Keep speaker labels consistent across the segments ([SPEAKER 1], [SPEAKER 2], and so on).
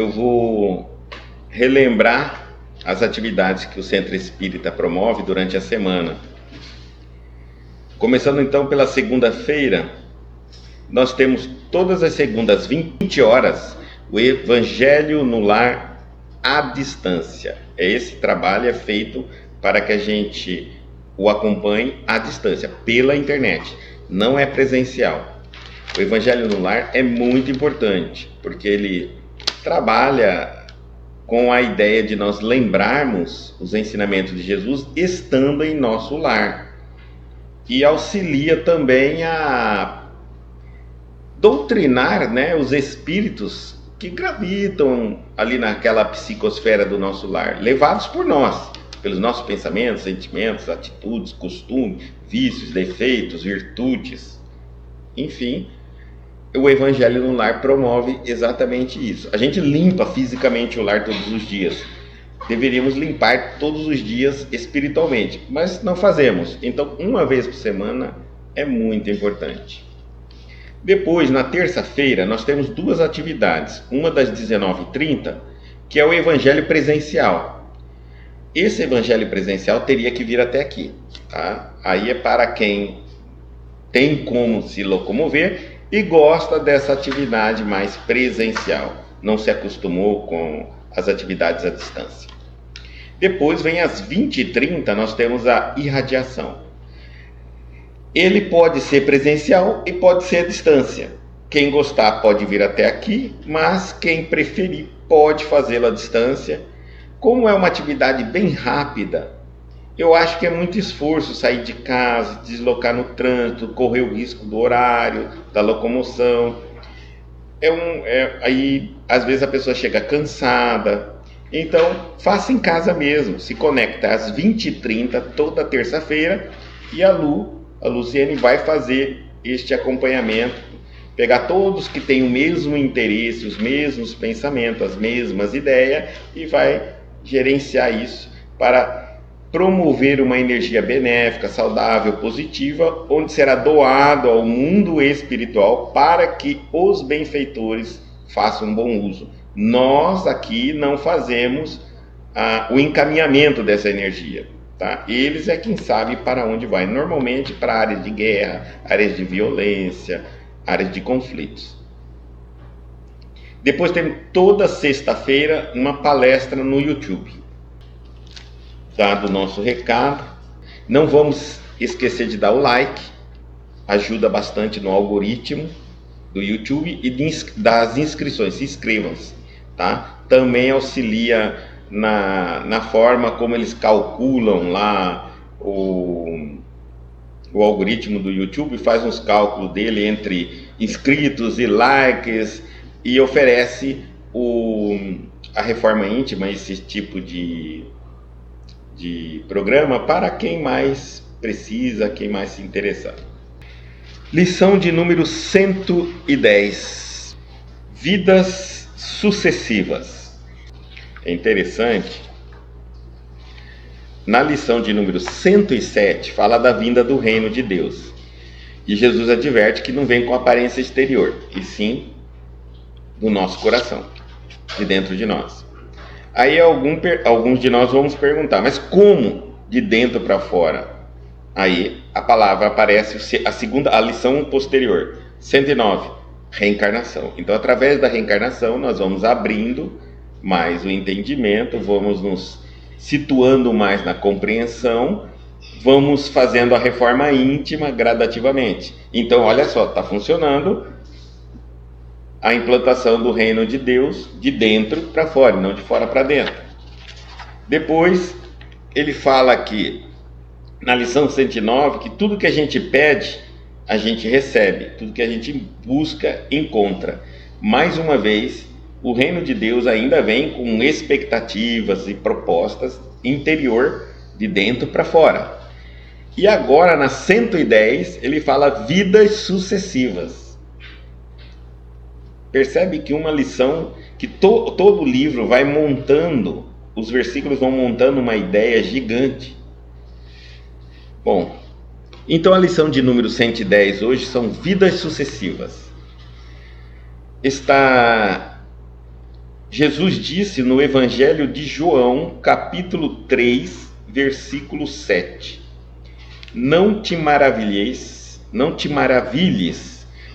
[SPEAKER 1] Eu vou relembrar as atividades que o Centro Espírita promove durante a semana. Começando então pela segunda-feira, nós temos todas as segundas, 20 horas, o Evangelho no Lar à distância. Esse trabalho é feito para que a gente o acompanhe à distância, pela internet, não é presencial. O Evangelho no Lar é muito importante, porque ele trabalha com a ideia de nós lembrarmos os ensinamentos de Jesus estando em nosso lar. E auxilia também a doutrinar, os espíritos que gravitam ali naquela psicosfera do nosso lar, levados por nós, pelos nossos pensamentos, sentimentos, atitudes, costumes, vícios, defeitos, virtudes, enfim. O Evangelho no Lar promove exatamente isso. A gente limpa fisicamente o lar todos os dias. Deveríamos limpar todos os dias espiritualmente, mas não fazemos. Então, uma vez por semana é muito importante. Depois, na terça-feira, nós temos duas atividades. Uma das 19h30, que é o Evangelho presencial. Esse Evangelho presencial teria que vir até aqui, tá? Aí é para quem tem como se locomover e gosta dessa atividade mais presencial, não se acostumou com as atividades à distância. Depois vem às 20h30, nós temos a irradiação. Ele pode ser presencial e pode ser à distância. Quem gostar pode vir até aqui, mas quem preferir pode fazê-lo à distância. Como é uma atividade bem rápida, eu acho que é muito esforço sair de casa, deslocar no trânsito, correr o risco do horário, da locomoção. Aí, às vezes, a pessoa chega cansada. Então, faça em casa mesmo. Se conecta às 20h30, toda terça-feira, e a Luciene vai fazer este acompanhamento, pegar todos que têm o mesmo interesse, os mesmos pensamentos, as mesmas ideias, e vai gerenciar isso para promover uma energia benéfica, saudável, positiva, onde será doado ao mundo espiritual para que os benfeitores façam um bom uso. Nós aqui não fazemos o encaminhamento dessa energia, tá? Eles é quem sabe para onde vai, normalmente para áreas de guerra, áreas de violência, áreas de conflitos. Depois tem toda sexta-feira uma palestra no YouTube. Dado o nosso recado, não vamos esquecer de dar o like, ajuda bastante no algoritmo do YouTube, e das inscrições, se inscrevam-se, tá? Também auxilia na forma como eles calculam lá o algoritmo do YouTube, faz uns cálculos dele entre inscritos e likes, e oferece a Reforma Íntima, esse tipo de programa para quem mais precisa, quem mais se interessar. Lição de número 110. Vidas sucessivas. É interessante. Na lição de número 107, fala da vinda do reino de Deus. E Jesus adverte que não vem com aparência exterior, e sim do nosso coração, de dentro de nós. Aí alguns de nós vamos perguntar, mas como de dentro para fora? Aí a palavra aparece, a lição posterior, 109, reencarnação. Então, através da reencarnação, nós vamos abrindo mais o entendimento, vamos nos situando mais na compreensão, vamos fazendo a reforma íntima gradativamente. Então, olha só, está funcionando a implantação do reino de Deus de dentro para fora, não de fora para dentro. Depois, ele fala aqui, na lição 109, que tudo que a gente pede, a gente recebe. Tudo que a gente busca, encontra. Mais uma vez, o reino de Deus ainda vem com expectativas e propostas interior, de dentro para fora. E agora, na 110, ele fala vidas sucessivas. Percebe que uma lição, que todo o livro vai montando, os versículos vão montando uma ideia gigante. Bom, então a lição de número 110 hoje são vidas sucessivas. Está Jesus disse no Evangelho de João, capítulo 3, versículo 7: Não te maravilhes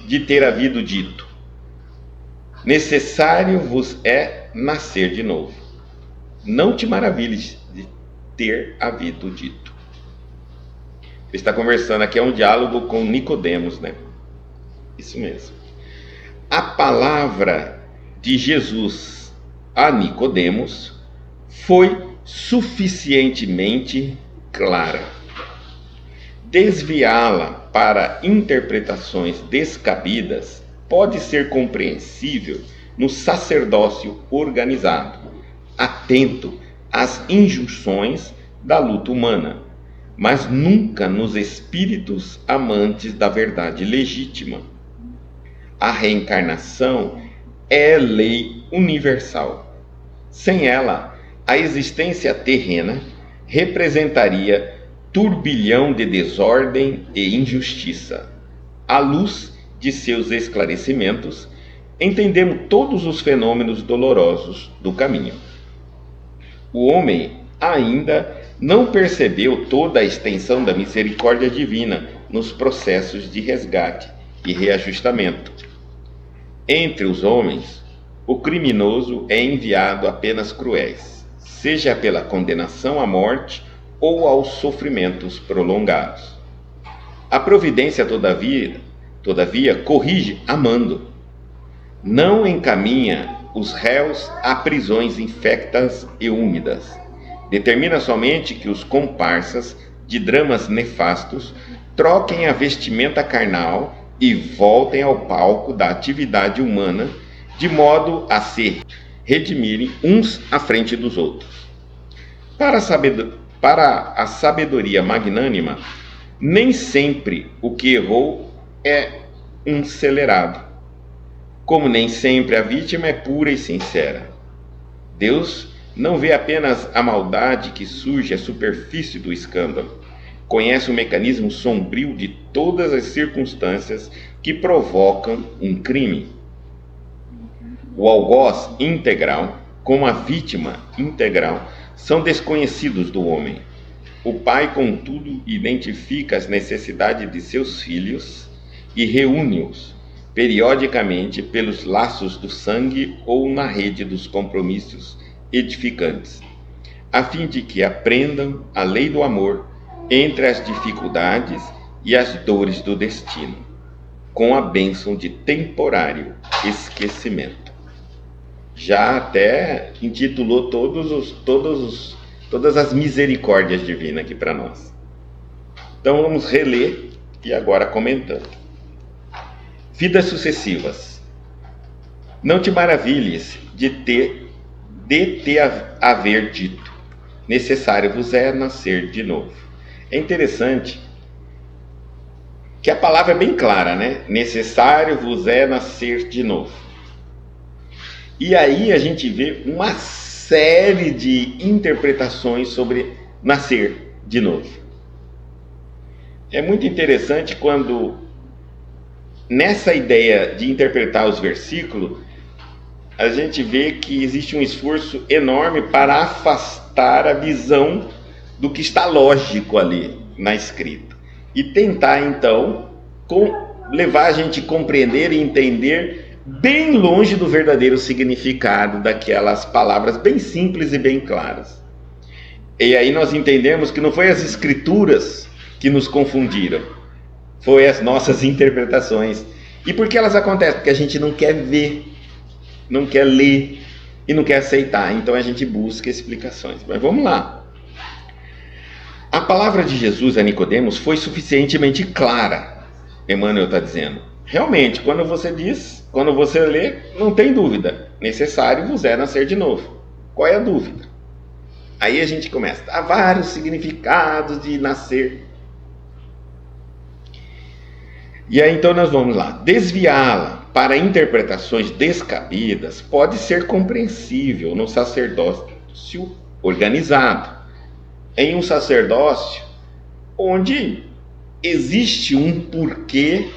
[SPEAKER 1] de ter havido dito: necessário vos é nascer de novo. Não te maravilhes de ter havido dito. Ele está conversando aqui, é um diálogo com Nicodemos, né? Isso mesmo. A palavra de Jesus a Nicodemos foi suficientemente clara. Desviá-la para interpretações descabidas pode ser compreensível no sacerdócio organizado, atento às injunções da luta humana, mas nunca nos espíritos amantes da verdade legítima. A reencarnação é lei universal. Sem ela, a existência terrena representaria turbilhão de desordem e injustiça. À luz de seus esclarecimentos, entendemos todos os fenômenos dolorosos do caminho. O homem ainda não percebeu toda a extensão da misericórdia divina nos processos de resgate e reajustamento. Entre os homens, o criminoso é enviado a penas cruéis, seja pela condenação à morte ou aos sofrimentos prolongados. A providência, todavia, corrige amando. Não encaminha os réus a prisões infectas e úmidas. Determina somente que os comparsas de dramas nefastos troquem a vestimenta carnal e voltem ao palco da atividade humana, de modo a se redimirem uns à frente dos outros. Para a sabedoria magnânima, nem sempre o que errou é um celerado, como nem sempre a vítima é pura e sincera. Deus não vê apenas a maldade que surge à superfície do escândalo, conhece o mecanismo sombrio de todas as circunstâncias que provocam um crime. O algoz integral, como a vítima integral, são desconhecidos do homem. O pai, contudo, identifica as necessidades de seus filhos e reúne-os periodicamente pelos laços do sangue ou na rede dos compromissos edificantes, a fim de que aprendam a lei do amor entre as dificuldades e as dores do destino, com a bênção de temporário esquecimento. Já até intitulou todas as misericórdias divinas aqui para nós. Então vamos reler e agora comentando. Vidas sucessivas. Não te maravilhes de te haver dito: necessário vos é nascer de novo. É interessante que a palavra é bem clara, né? Necessário vos é nascer de novo. E aí a gente vê uma série de interpretações sobre nascer de novo. É muito interessante quando, nessa ideia de interpretar os versículos, a gente vê que existe um esforço enorme para afastar a visão do que está lógico ali na escrita e tentar então levar a gente a compreender e entender bem longe do verdadeiro significado daquelas palavras bem simples e bem claras. E aí nós entendemos que não foi as escrituras que nos confundiram, foi as nossas interpretações. E por que elas acontecem? Porque a gente não quer ver, não quer ler e não quer aceitar. Então a gente busca explicações. Mas vamos lá. A palavra de Jesus a Nicodemos foi suficientemente clara. Emmanuel está dizendo. Realmente, quando você lê, não tem dúvida. Necessário vos é nascer de novo. Qual é a dúvida? Aí a gente começa. Há vários significados de nascer. E aí então nós vamos lá. Desviá-la para interpretações descabidas pode ser compreensível no sacerdócio organizado. Em um sacerdócio onde existe um porquê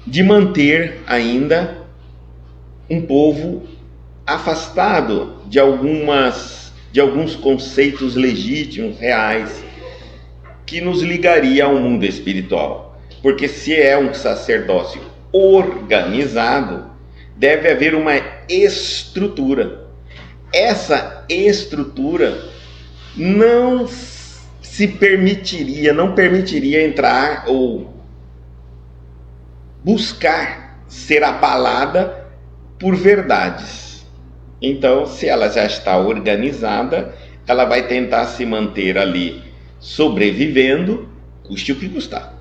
[SPEAKER 1] de manter ainda um povo afastado de alguns conceitos legítimos, reais, que nos ligaria ao mundo espiritual. Porque se é um sacerdócio organizado, deve haver uma estrutura. Essa estrutura não permitiria entrar ou buscar ser abalada por verdades. Então, se ela já está organizada, ela vai tentar se manter ali, sobrevivendo, custe o que custar.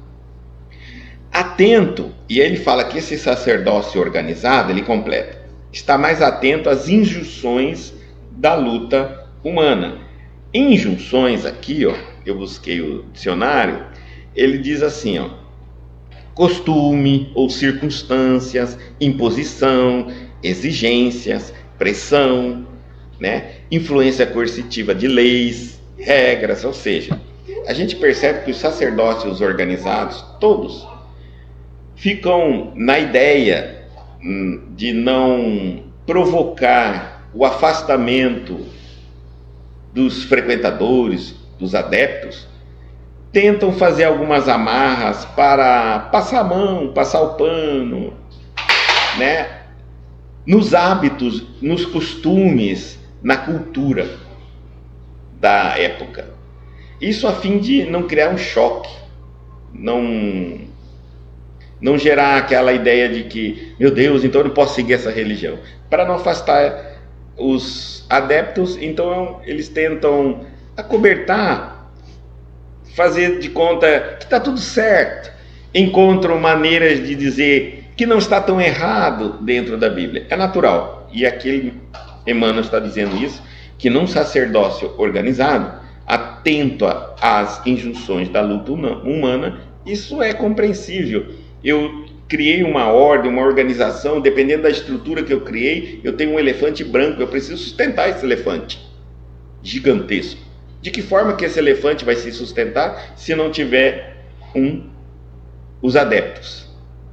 [SPEAKER 1] Atento, e ele fala que esse sacerdócio organizado, ele completa, está mais atento às injunções da luta humana. Injunções aqui, ó, eu busquei o dicionário, ele diz assim, ó, costume ou circunstâncias, imposição, exigências, pressão, né? Influência coercitiva de leis, regras, ou seja, a gente percebe que os sacerdócios organizados, todos, ficam na ideia de não provocar o afastamento dos frequentadores, dos adeptos, tentam fazer algumas amarras para passar a mão, passar o pano, né? Nos hábitos, nos costumes, na cultura da época. Isso a fim de não criar um choque, não gerar aquela ideia de que, meu Deus, então eu não posso seguir essa religião. Para não afastar os adeptos, então eles tentam acobertar, fazer de conta que está tudo certo. Encontram maneiras de dizer que não está tão errado dentro da Bíblia. É natural. E aqui Emmanuel está dizendo isso, que num sacerdócio organizado, atento às injunções da luta humana, isso é compreensível. Eu criei uma ordem, uma organização, dependendo da estrutura que eu criei, eu tenho um elefante branco, eu preciso sustentar esse elefante gigantesco. De que forma que esse elefante vai se sustentar se não tiver os adeptos?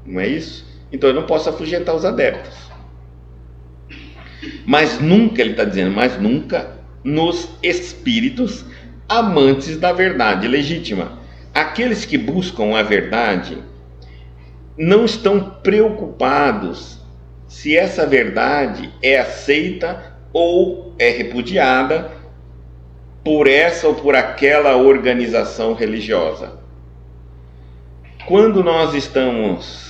[SPEAKER 1] Não é isso? Então eu não posso afugentar os adeptos. Mas nunca, ele está dizendo, mas nunca nos espíritos amantes da verdade legítima. Aqueles que buscam a verdade não estão preocupados se essa verdade é aceita ou é repudiada por essa ou por aquela organização religiosa. Quando nós estamos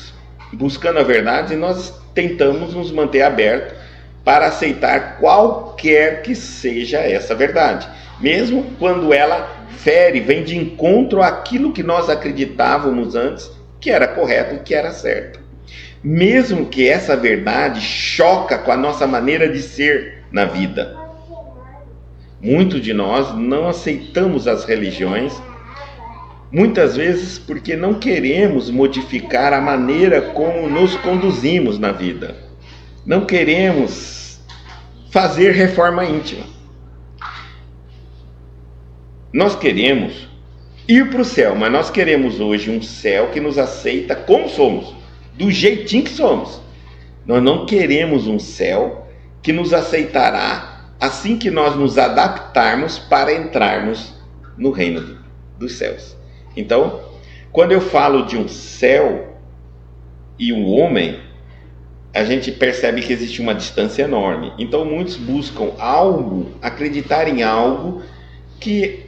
[SPEAKER 1] buscando a verdade, nós tentamos nos manter abertos para aceitar qualquer que seja essa verdade, mesmo quando ela fere, vem de encontro àquilo que nós acreditávamos antes que era correto, que era certo. Mesmo que essa verdade choca com a nossa maneira de ser na vida. Muitos de nós não aceitamos as religiões, muitas vezes porque não queremos modificar a maneira como nos conduzimos na vida. Não queremos fazer reforma íntima. Nós queremos ir para o céu, mas nós queremos hoje um céu que nos aceita como somos, do jeitinho que somos. Nós não queremos um céu que nos aceitará assim que nós nos adaptarmos para entrarmos no reino dos céus. Então, quando eu falo de um céu e um homem, a gente percebe que existe uma distância enorme. Então muitos buscam algo, acreditar em algo que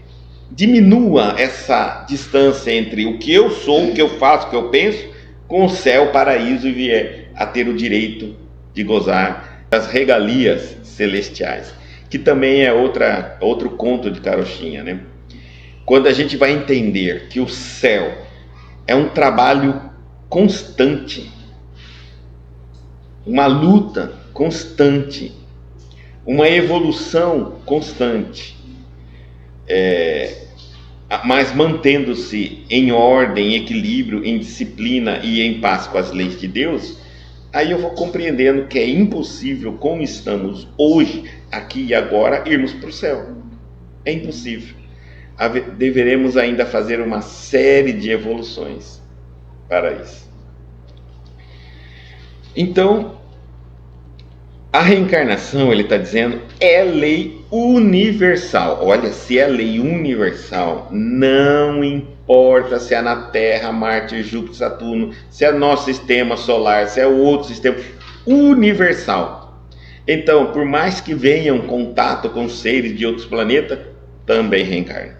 [SPEAKER 1] diminua essa distância entre o que eu sou, o que eu faço, o que eu penso, com o céu, o paraíso, e vier a ter o direito de gozar das regalias celestiais, que também é outro conto de carochinha, né? Quando a gente vai entender que o céu é um trabalho constante, uma luta constante, uma evolução constante, mas mantendo-se em ordem, em equilíbrio, em disciplina e em paz com as leis de Deus, aí eu vou compreendendo que é impossível, como estamos hoje, aqui e agora, irmos para o céu. É impossível. Deveremos ainda fazer uma série de evoluções para isso. Então, A reencarnação, ele está dizendo, é lei universal. Olha, se é lei universal, não importa se é na Terra, Marte, Júpiter, Saturno, se é nosso sistema solar, se é outro sistema, universal. Então, por mais que venham contato com seres de outros planetas, também reencarnam.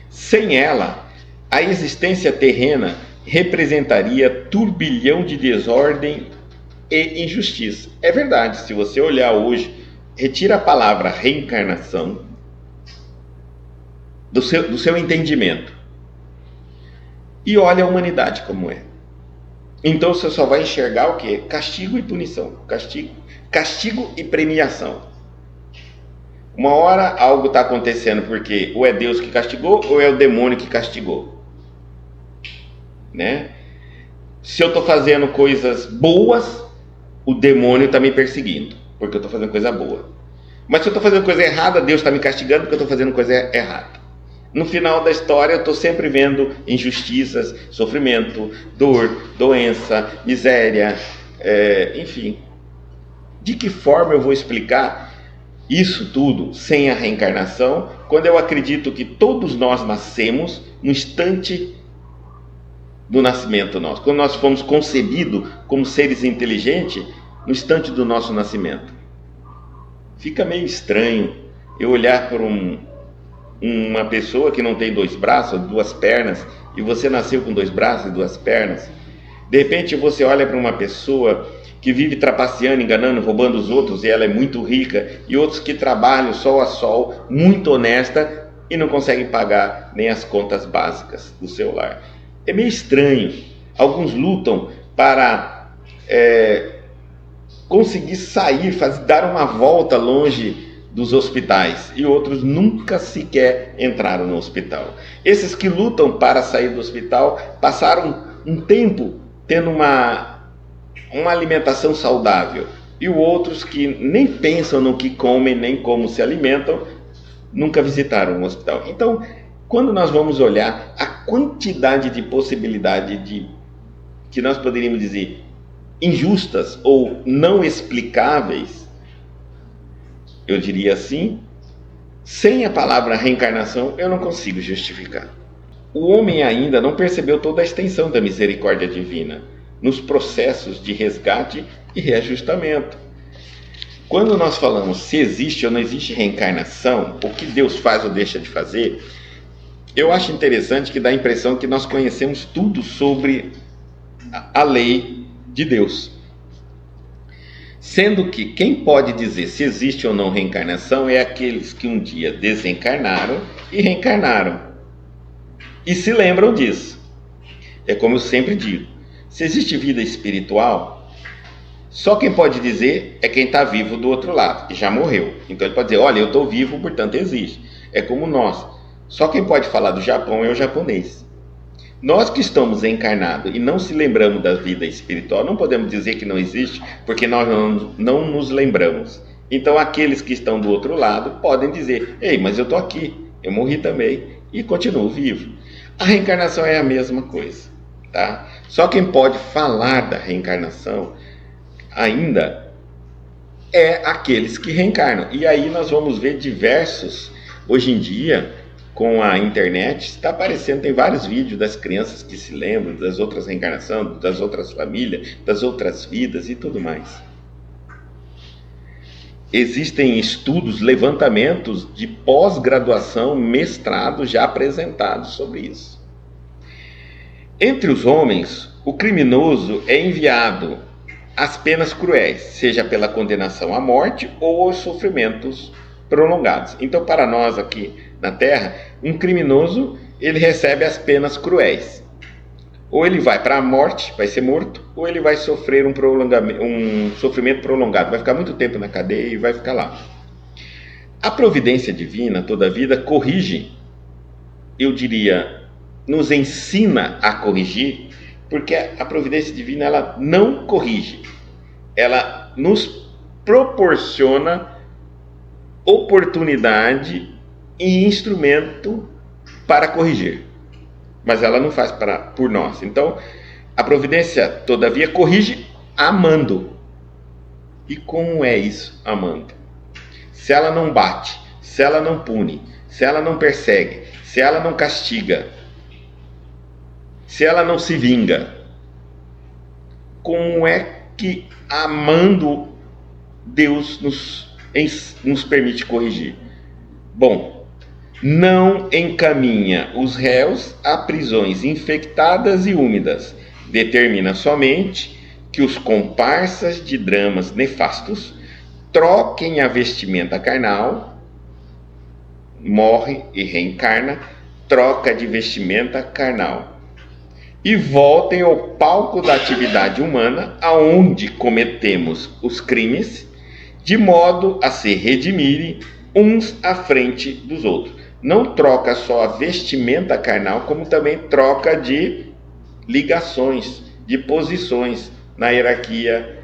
[SPEAKER 1] Sem ela, a existência terrena representaria turbilhão de desordem e injustiça. É verdade, se você olhar hoje, retira a palavra reencarnação do seu entendimento e olha a humanidade como é. Então você só vai enxergar o quê? Castigo e punição, castigo e premiação. Uma hora algo está acontecendo porque ou é Deus que castigou ou é o demônio que castigou, né? Se eu estou fazendo coisas boas, o demônio está me perseguindo, porque eu estou fazendo coisa boa. Mas se eu estou fazendo coisa errada, Deus está me castigando porque eu estou fazendo coisa errada. No final da história, eu estou sempre vendo injustiças, sofrimento, dor, doença, miséria, enfim. De que forma eu vou explicar isso tudo sem a reencarnação, quando eu acredito que todos nós nascemos no instante do nascimento nosso, quando nós fomos concebidos como seres inteligentes no instante do nosso nascimento? Fica meio estranho eu olhar para uma pessoa que não tem 2 braços, 2 pernas, e você nasceu com 2 braços e 2 pernas. De repente você olha para uma pessoa que vive trapaceando, enganando, roubando os outros, e ela é muito rica, e outros que trabalham sol a sol, muito honesta, e não conseguem pagar nem as contas básicas do seu lar. É meio estranho. Alguns lutam para conseguir sair, dar uma volta longe dos hospitais, e outros nunca sequer entraram no hospital. Esses que lutam para sair do hospital passaram um tempo tendo uma alimentação saudável, e outros que nem pensam no que comem, nem como se alimentam, nunca visitaram um hospital. Então, quando nós vamos olhar a quantidade de possibilidades que nós poderíamos dizer injustas ou não explicáveis, eu diria assim, sem a palavra reencarnação eu não consigo justificar. O homem ainda não percebeu toda a extensão da misericórdia divina nos processos de resgate e reajustamento. Quando nós falamos se existe ou não existe reencarnação, o que Deus faz ou deixa de fazer, eu acho interessante que dá a impressão que nós conhecemos tudo sobre a lei de Deus. Sendo que quem pode dizer se existe ou não reencarnação é aqueles que um dia desencarnaram e reencarnaram. E se lembram disso. É como eu sempre digo, se existe vida espiritual, só quem pode dizer é quem está vivo do outro lado, e já morreu. Então ele pode dizer, olha, eu estou vivo, portanto existe. É como nós. Só quem pode falar do Japão é o japonês. Nós que estamos encarnados e não se lembramos da vida espiritual, não podemos dizer que não existe, porque nós não nos lembramos. Então aqueles que estão do outro lado podem dizer, ei, mas eu estou aqui, eu morri também e continuo vivo. A reencarnação é a mesma coisa, tá? Só quem pode falar da reencarnação ainda é aqueles que reencarnam. E aí nós vamos ver diversos, hoje em dia, com a internet, está aparecendo, tem vários vídeos das crianças que se lembram das outras reencarnações, das outras famílias, das outras vidas e tudo mais. Existem estudos, levantamentos de pós-graduação, mestrado já apresentados sobre isso. Entre os homens, o criminoso é enviado às penas cruéis, seja pela condenação à morte ou aos sofrimentos prolongados. Então, para nós aqui na Terra, um criminoso, ele recebe as penas cruéis. Ou ele vai para a morte, vai ser morto, ou ele vai sofrer um sofrimento prolongado, vai ficar muito tempo na cadeia e vai ficar lá. A providência divina, toda a vida, corrige, eu diria, nos ensina a corrigir, porque a providência divina, ela não corrige, ela nos proporciona oportunidade e instrumento para corrigir, mas ela não faz por nós. Então a providência todavia corrige amando, E como é isso amando? Se ela não bate, se ela não pune, se ela não persegue, se ela não castiga, se ela não se vinga, como é que amando Deus nos permite corrigir? Bom, não encaminha os réus a prisões infectadas e úmidas, determina somente que os comparsas de dramas nefastos troquem a vestimenta carnal, morre e reencarna, troca de vestimenta carnal, e voltem ao palco da atividade humana, aonde cometemos os crimes, de modo a se redimirem uns à frente dos outros. Não troca só a vestimenta carnal, como também troca de ligações, de posições na hierarquia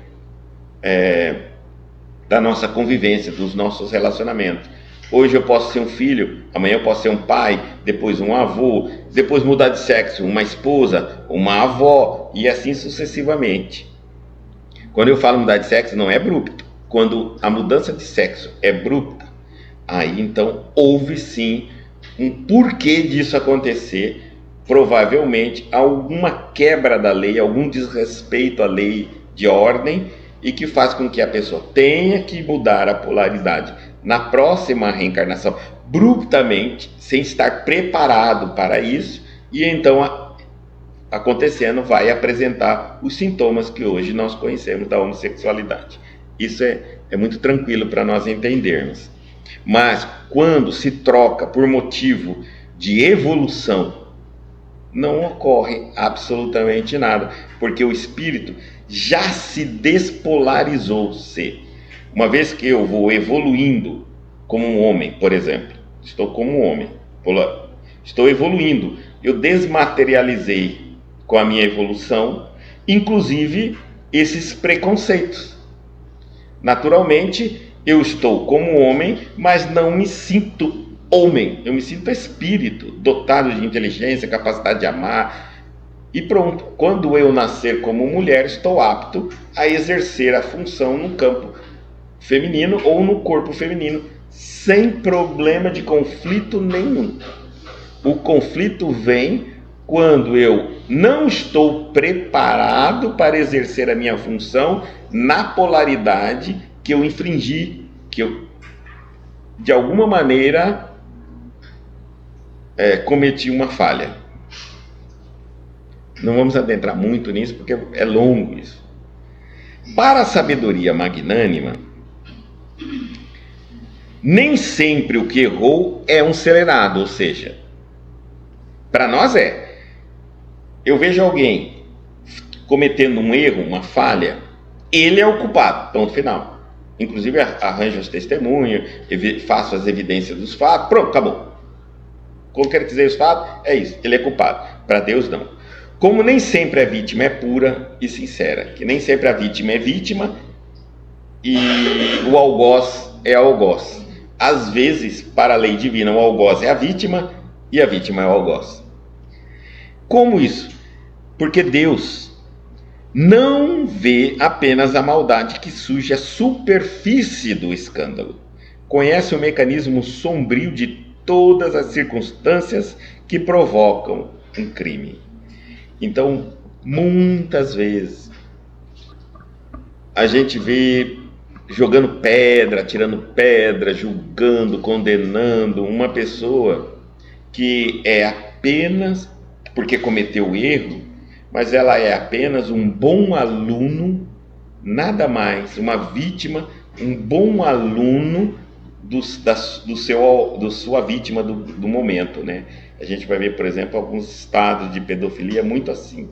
[SPEAKER 1] da nossa convivência, dos nossos relacionamentos. Hoje eu posso ser um filho, amanhã eu posso ser um pai, depois um avô, depois mudar de sexo, uma esposa, uma avó, e assim sucessivamente. Quando eu falo mudar de sexo, não é abrupto. Quando a mudança de sexo é abrupta, aí então houve sim um porquê disso acontecer, provavelmente alguma quebra da lei, algum desrespeito à lei de ordem, e que faz com que a pessoa tenha que mudar a polaridade na próxima reencarnação, abruptamente, sem estar preparado para isso, e então acontecendo vai apresentar os sintomas que hoje nós conhecemos da homossexualidade. Isso é muito tranquilo para nós entendermos. Mas quando se troca por motivo de evolução, não ocorre absolutamente nada, porque o espírito já se despolarizou-se. Uma vez que eu vou evoluindo como um homem, por exemplo, estou como um homem, estou evoluindo, eu desmaterializei com a minha evolução, inclusive esses preconceitos. Naturalmente, eu estou como homem, mas não me sinto homem, eu me sinto espírito, dotado de inteligência, capacidade de amar, e pronto. Quando eu nascer como mulher, estou apto a exercer a função no campo feminino ou no corpo feminino, sem problema de conflito nenhum. O conflito vem quando eu não estou preparado para exercer a minha função na polaridade que eu infringi, que eu, de alguma maneira, cometi uma falha. Não vamos adentrar muito nisso, porque é longo isso. Para a sabedoria magnânima, nem sempre o que errou é um celerado, ou seja, para nós eu vejo alguém cometendo um erro, uma falha, ele é o culpado, ponto final. Inclusive arranjo os testemunhos, faço as evidências dos fatos, pronto, acabou. Concretizei os fatos, é isso, ele é culpado. Para Deus não. Como nem sempre a vítima é pura e sincera, que nem sempre a vítima é vítima e o algoz é algoz. Às vezes, para a lei divina, o algoz é a vítima e a vítima é o algoz. Como isso? Porque Deus não vê apenas a maldade que surge à superfície do escândalo. Conhece o mecanismo sombrio de todas as circunstâncias que provocam um crime. Então, muitas vezes, a gente vê jogando pedra, tirando pedra, julgando, condenando uma pessoa que é apenas porque cometeu erro, mas ela é apenas um bom aluno, nada mais, uma vítima, um bom aluno sua vítima do momento, né? A gente vai ver, por exemplo, alguns estados de pedofilia muito assim.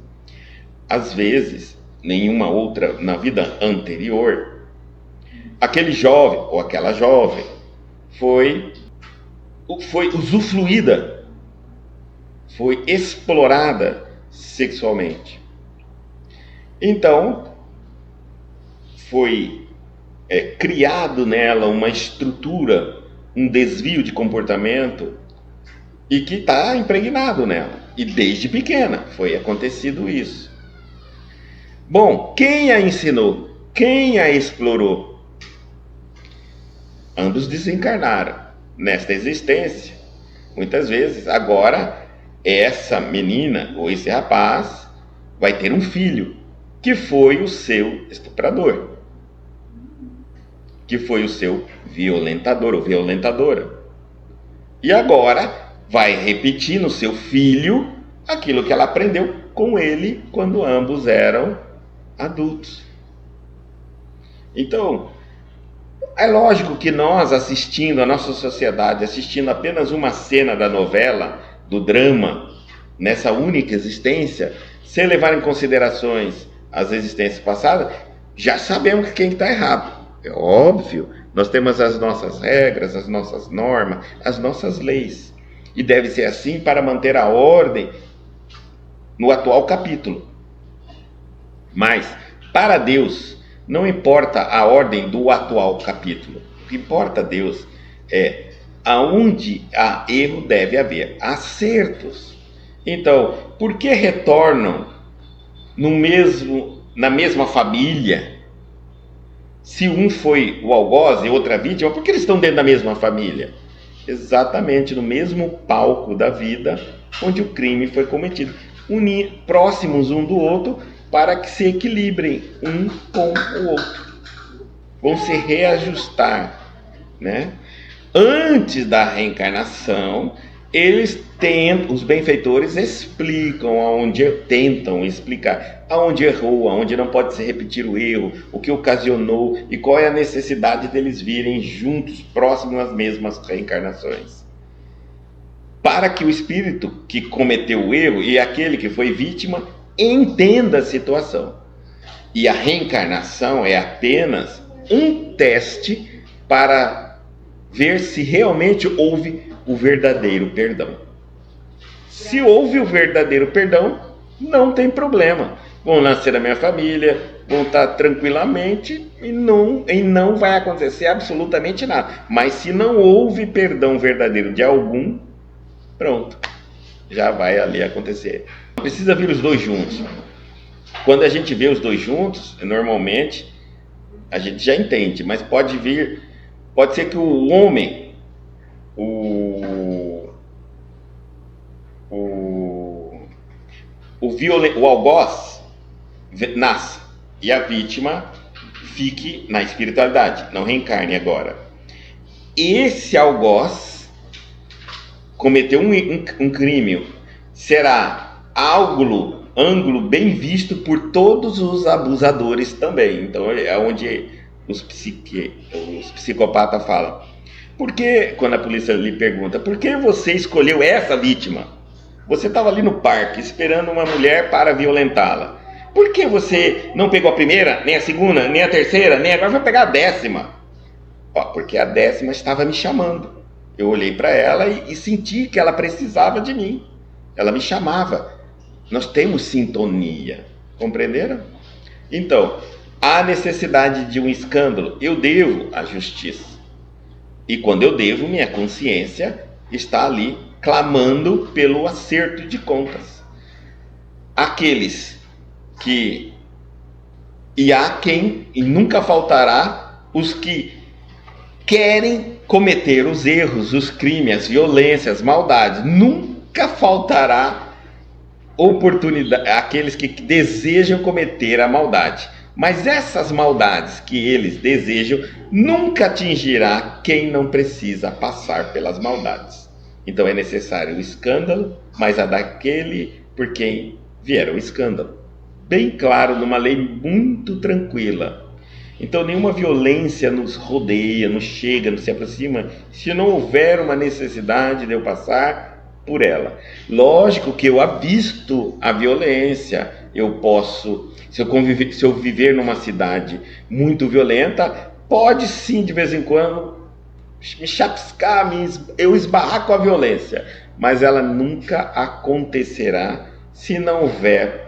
[SPEAKER 1] Às vezes, nenhuma outra, na vida anterior, aquele jovem ou aquela jovem foi usufruída, foi explorada sexualmente. Então, foi criado nela uma estrutura, um desvio de comportamento e que está impregnado nela. E desde pequena foi acontecido isso. Bom, quem a ensinou? Quem a explorou? Ambos desencarnaram nesta existência. Muitas vezes, agora, essa menina ou esse rapaz vai ter um filho, que foi o seu estuprador, que foi o seu violentador ou violentadora. E agora vai repetir no seu filho aquilo que ela aprendeu com ele quando ambos eram adultos. Então, é lógico que nós assistindo, a nossa sociedade, assistindo apenas uma cena da novela, do drama, nessa única existência, sem levar em considerações as existências passadas, já sabemos quem está errado. É óbvio, nós temos as nossas regras, as nossas normas, as nossas leis. E deve ser assim para manter a ordem no atual capítulo. Mas, para Deus, não importa a ordem do atual capítulo. O que importa a Deus é aonde há erro deve haver acertos. Então, por que retornam na mesma família? Se um foi o algoz e outra vítima, por que eles estão dentro da mesma família? Exatamente no mesmo palco da vida onde o crime foi cometido. Próximos um do outro para que se equilibrem um com o outro. Vão se reajustar, né? Antes da reencarnação, os benfeitores tentam explicar aonde errou, aonde não pode se repetir o erro, o que ocasionou e qual é a necessidade deles virem juntos, próximos às mesmas reencarnações. Para que o espírito que cometeu o erro e aquele que foi vítima entenda a situação. E a reencarnação é apenas um teste para ver se realmente houve o verdadeiro perdão. Se houve o verdadeiro perdão, não tem problema. Vão nascer na minha família, vão estar tranquilamente e não vai acontecer absolutamente nada. Mas se não houve perdão verdadeiro de algum, pronto, já vai ali acontecer. Não precisa vir os dois juntos. Quando a gente vê os dois juntos, normalmente a gente já entende, mas pode ser que o homem, o algoz nasça e a vítima fique na espiritualidade, não reencarne agora. Esse algoz cometeu um crime, será ângulo bem visto por todos os abusadores também. Então é onde os psicopatas falam. Por que, quando a polícia lhe pergunta, por que você escolheu essa vítima? Você estava ali no parque esperando uma mulher para violentá-la. Por que você não pegou a primeira, nem a segunda, nem a terceira, nem agora vai pegar a 10ª? Porque a 10ª estava me chamando. Eu olhei para ela e senti que ela precisava de mim. Ela me chamava. Nós temos sintonia. Compreenderam? Então, há necessidade de um escândalo. Eu devo à justiça. E quando eu devo, minha consciência está ali clamando pelo acerto de contas. E há quem, e nunca faltará, os que querem cometer os erros, os crimes, as violências, as maldades. Nunca faltará oportunidade, aqueles que desejam cometer a maldade. Mas essas maldades que eles desejam nunca atingirá quem não precisa passar pelas maldades. Então é necessário o escândalo, mas a daquele por quem vier o escândalo. Bem claro, numa lei muito tranquila. Então nenhuma violência nos rodeia, nos chega, nos se aproxima, se não houver uma necessidade de eu passar por ela. Lógico que eu avisto a violência, eu posso, se eu viver numa cidade muito violenta, pode sim de vez em quando me chapiscar, eu esbarrar com a violência, mas ela nunca acontecerá se não houver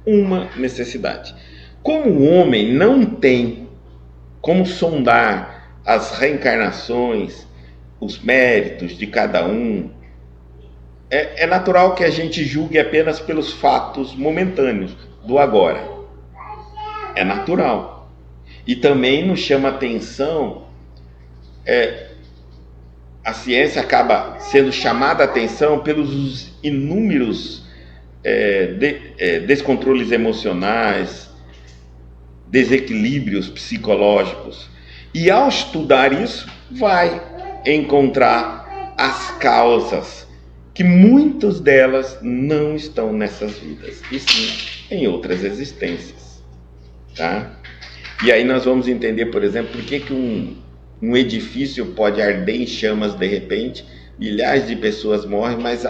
[SPEAKER 1] uma necessidade. Como o homem não tem como sondar as reencarnações, os méritos de cada um, é natural que a gente julgue apenas pelos fatos momentâneos do agora. É natural. E também nos chama atenção, a ciência acaba sendo chamada a atenção pelos inúmeros descontroles emocionais, desequilíbrios psicológicos. E ao estudar isso, vai encontrar as causas, que muitas delas não estão nessas vidas, e sim em outras existências. Tá? E aí nós vamos entender, por exemplo, por que um edifício pode arder em chamas de repente, milhares de pessoas morrem, mas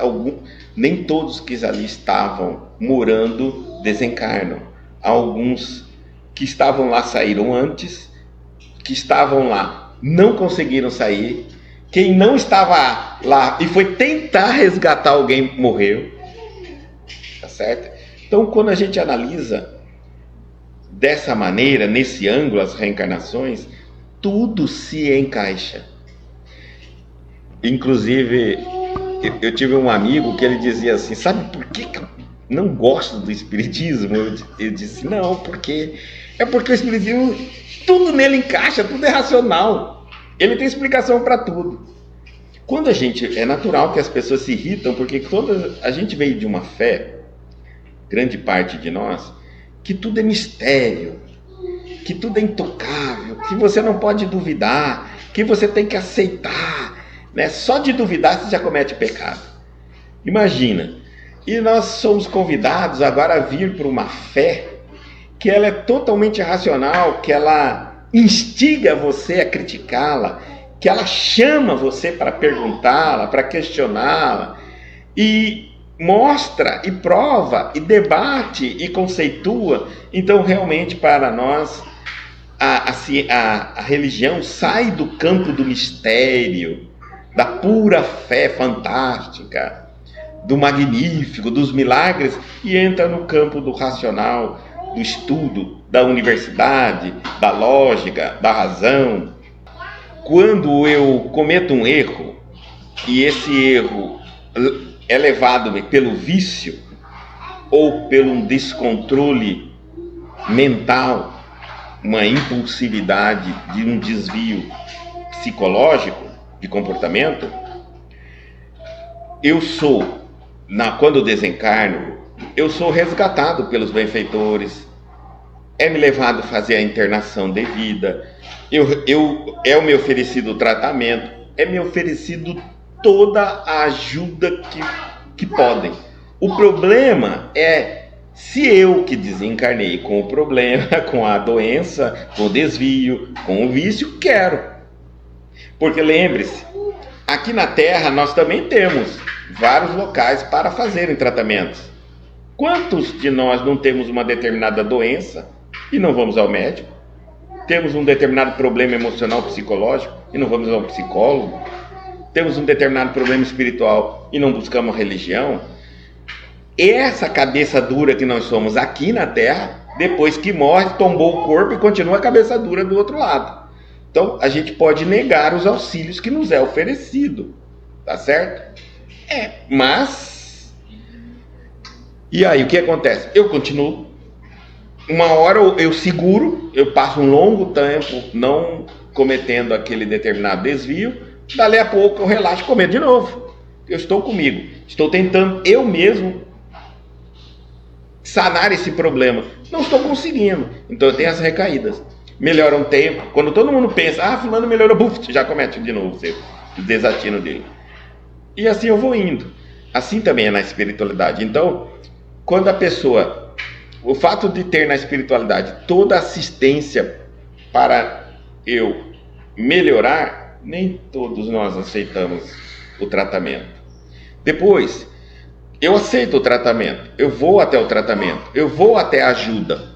[SPEAKER 1] nem todos que ali estavam morando desencarnam. Alguns que estavam lá saíram antes, que estavam lá não conseguiram sair, quem não estava lá e foi tentar resgatar alguém morreu, tá certo? Então, quando a gente analisa dessa maneira, nesse ângulo, as reencarnações, tudo se encaixa. Inclusive, eu tive um amigo que ele dizia assim, sabe por que eu não gosto do espiritismo? Eu disse, não, porque o espiritismo, tudo nele encaixa, tudo é racional. Ele tem explicação para tudo. Quando é natural que as pessoas se irritam, porque quando a gente veio de uma fé, grande parte de nós, que tudo é mistério, que tudo é intocável, que você não pode duvidar, que você tem que aceitar, né? Só de duvidar você já comete pecado. Imagina, e nós somos convidados agora a vir para uma fé que ela é totalmente racional, que ela instiga você a criticá-la, que ela chama você para perguntá-la, para questioná-la, e mostra, e prova, e debate, e conceitua. Então, realmente, para nós, a religião sai do campo do mistério, da pura fé fantástica, do magnífico, dos milagres, e entra no campo do racional, do estudo, da universidade, da lógica, da razão. Quando eu cometo um erro, e esse erro é levado pelo vício, ou pelo um descontrole mental, uma impulsividade, de um desvio psicológico, de comportamento, quando eu desencarno, eu sou resgatado pelos benfeitores, é me levado a fazer a internação devida, é me oferecido o tratamento, é me oferecido toda a ajuda que podem. O problema é se eu que desencarnei com o problema, com a doença, com o desvio, com o vício, quero. Porque lembre-se, aqui na Terra nós também temos vários locais para fazerem tratamentos. Quantos de nós não temos uma determinada doença e não vamos ao médico? Temos um determinado problema emocional, psicológico e não vamos ao psicólogo? Temos um determinado problema espiritual e não buscamos a religião? Essa cabeça dura que nós somos aqui na Terra, depois que morre, tombou o corpo e continua a cabeça dura do outro lado. Então, a gente pode negar os auxílios que nos é oferecido, tá certo? Mas... E aí, o que acontece? Eu continuo. Uma hora eu seguro, eu passo um longo tempo não cometendo aquele determinado desvio, dali a pouco eu relaxo e cometo de novo. Eu estou comigo, estou tentando eu mesmo sanar esse problema. Não estou conseguindo, então eu tenho as recaídas. Melhora um tempo, quando todo mundo pensa, fulano melhorou, já comete de novo o desatino dele. E assim eu vou indo. Assim também é na espiritualidade. Então, quando a pessoa, o fato de ter na espiritualidade toda a assistência para eu melhorar, nem todos nós aceitamos o tratamento. Depois, eu aceito o tratamento, eu vou até o tratamento, eu vou até a ajuda,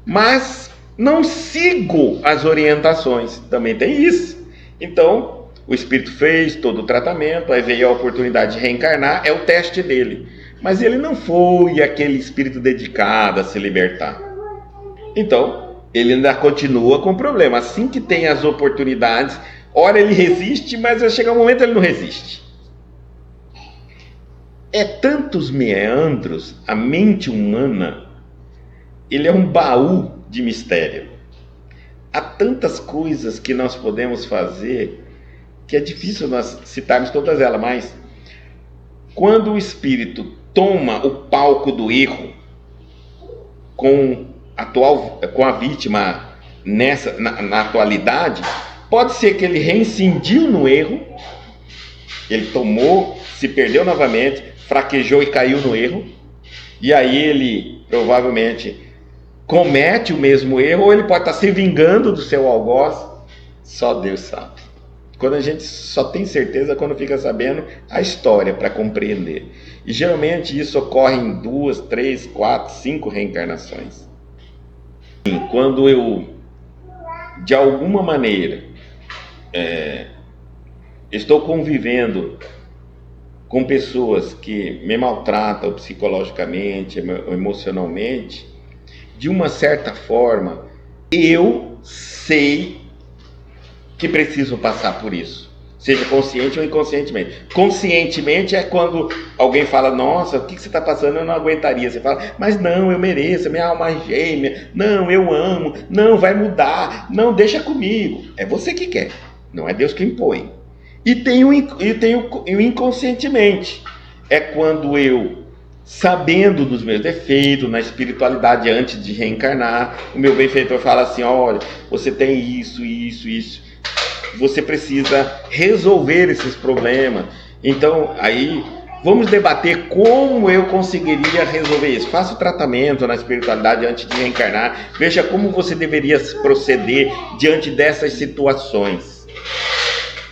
[SPEAKER 1] mas não sigo as orientações, também tem isso. Então, o espírito fez todo o tratamento, aí veio a oportunidade de reencarnar, é o teste dele. Mas ele não foi aquele espírito dedicado a se libertar. Então, ele ainda continua com o problema. Assim que tem as oportunidades, ora ele resiste, mas vai chegar um momento que ele não resiste. É tantos meandros, a mente humana, ele é um baú de mistério. há tantas coisas que nós podemos fazer que é difícil nós citarmos todas elas, mas quando o espírito toma o palco do erro com a vítima na atualidade, pode ser que ele reincidiu no erro, ele tomou, se perdeu novamente, fraquejou e caiu no erro, e aí ele provavelmente comete o mesmo erro, ou ele pode estar se vingando do seu algoz. Só Deus sabe. Quando a gente só tem certeza quando fica sabendo a história para compreender. E geralmente isso ocorre em 2, 3, 4, 5 reencarnações. Quando eu, de alguma maneira, estou convivendo com pessoas que me maltratam psicologicamente, emocionalmente, de uma certa forma, eu sei que preciso passar por isso, seja consciente ou inconscientemente. Conscientemente é quando alguém fala, nossa, o que você está passando, eu não aguentaria. Você fala, mas não, eu mereço, minha alma é gêmea, não, eu amo, não, vai mudar, não, deixa comigo. É você que quer, não é Deus que impõe. E tem o inconscientemente, é quando eu, sabendo dos meus defeitos, na espiritualidade antes de reencarnar, o meu benfeitor fala assim, olha, você tem isso, você precisa resolver esses problemas. Então, aí, vamos debater como eu conseguiria resolver isso. Faça o tratamento na espiritualidade antes de reencarnar, veja como você deveria proceder diante dessas situações.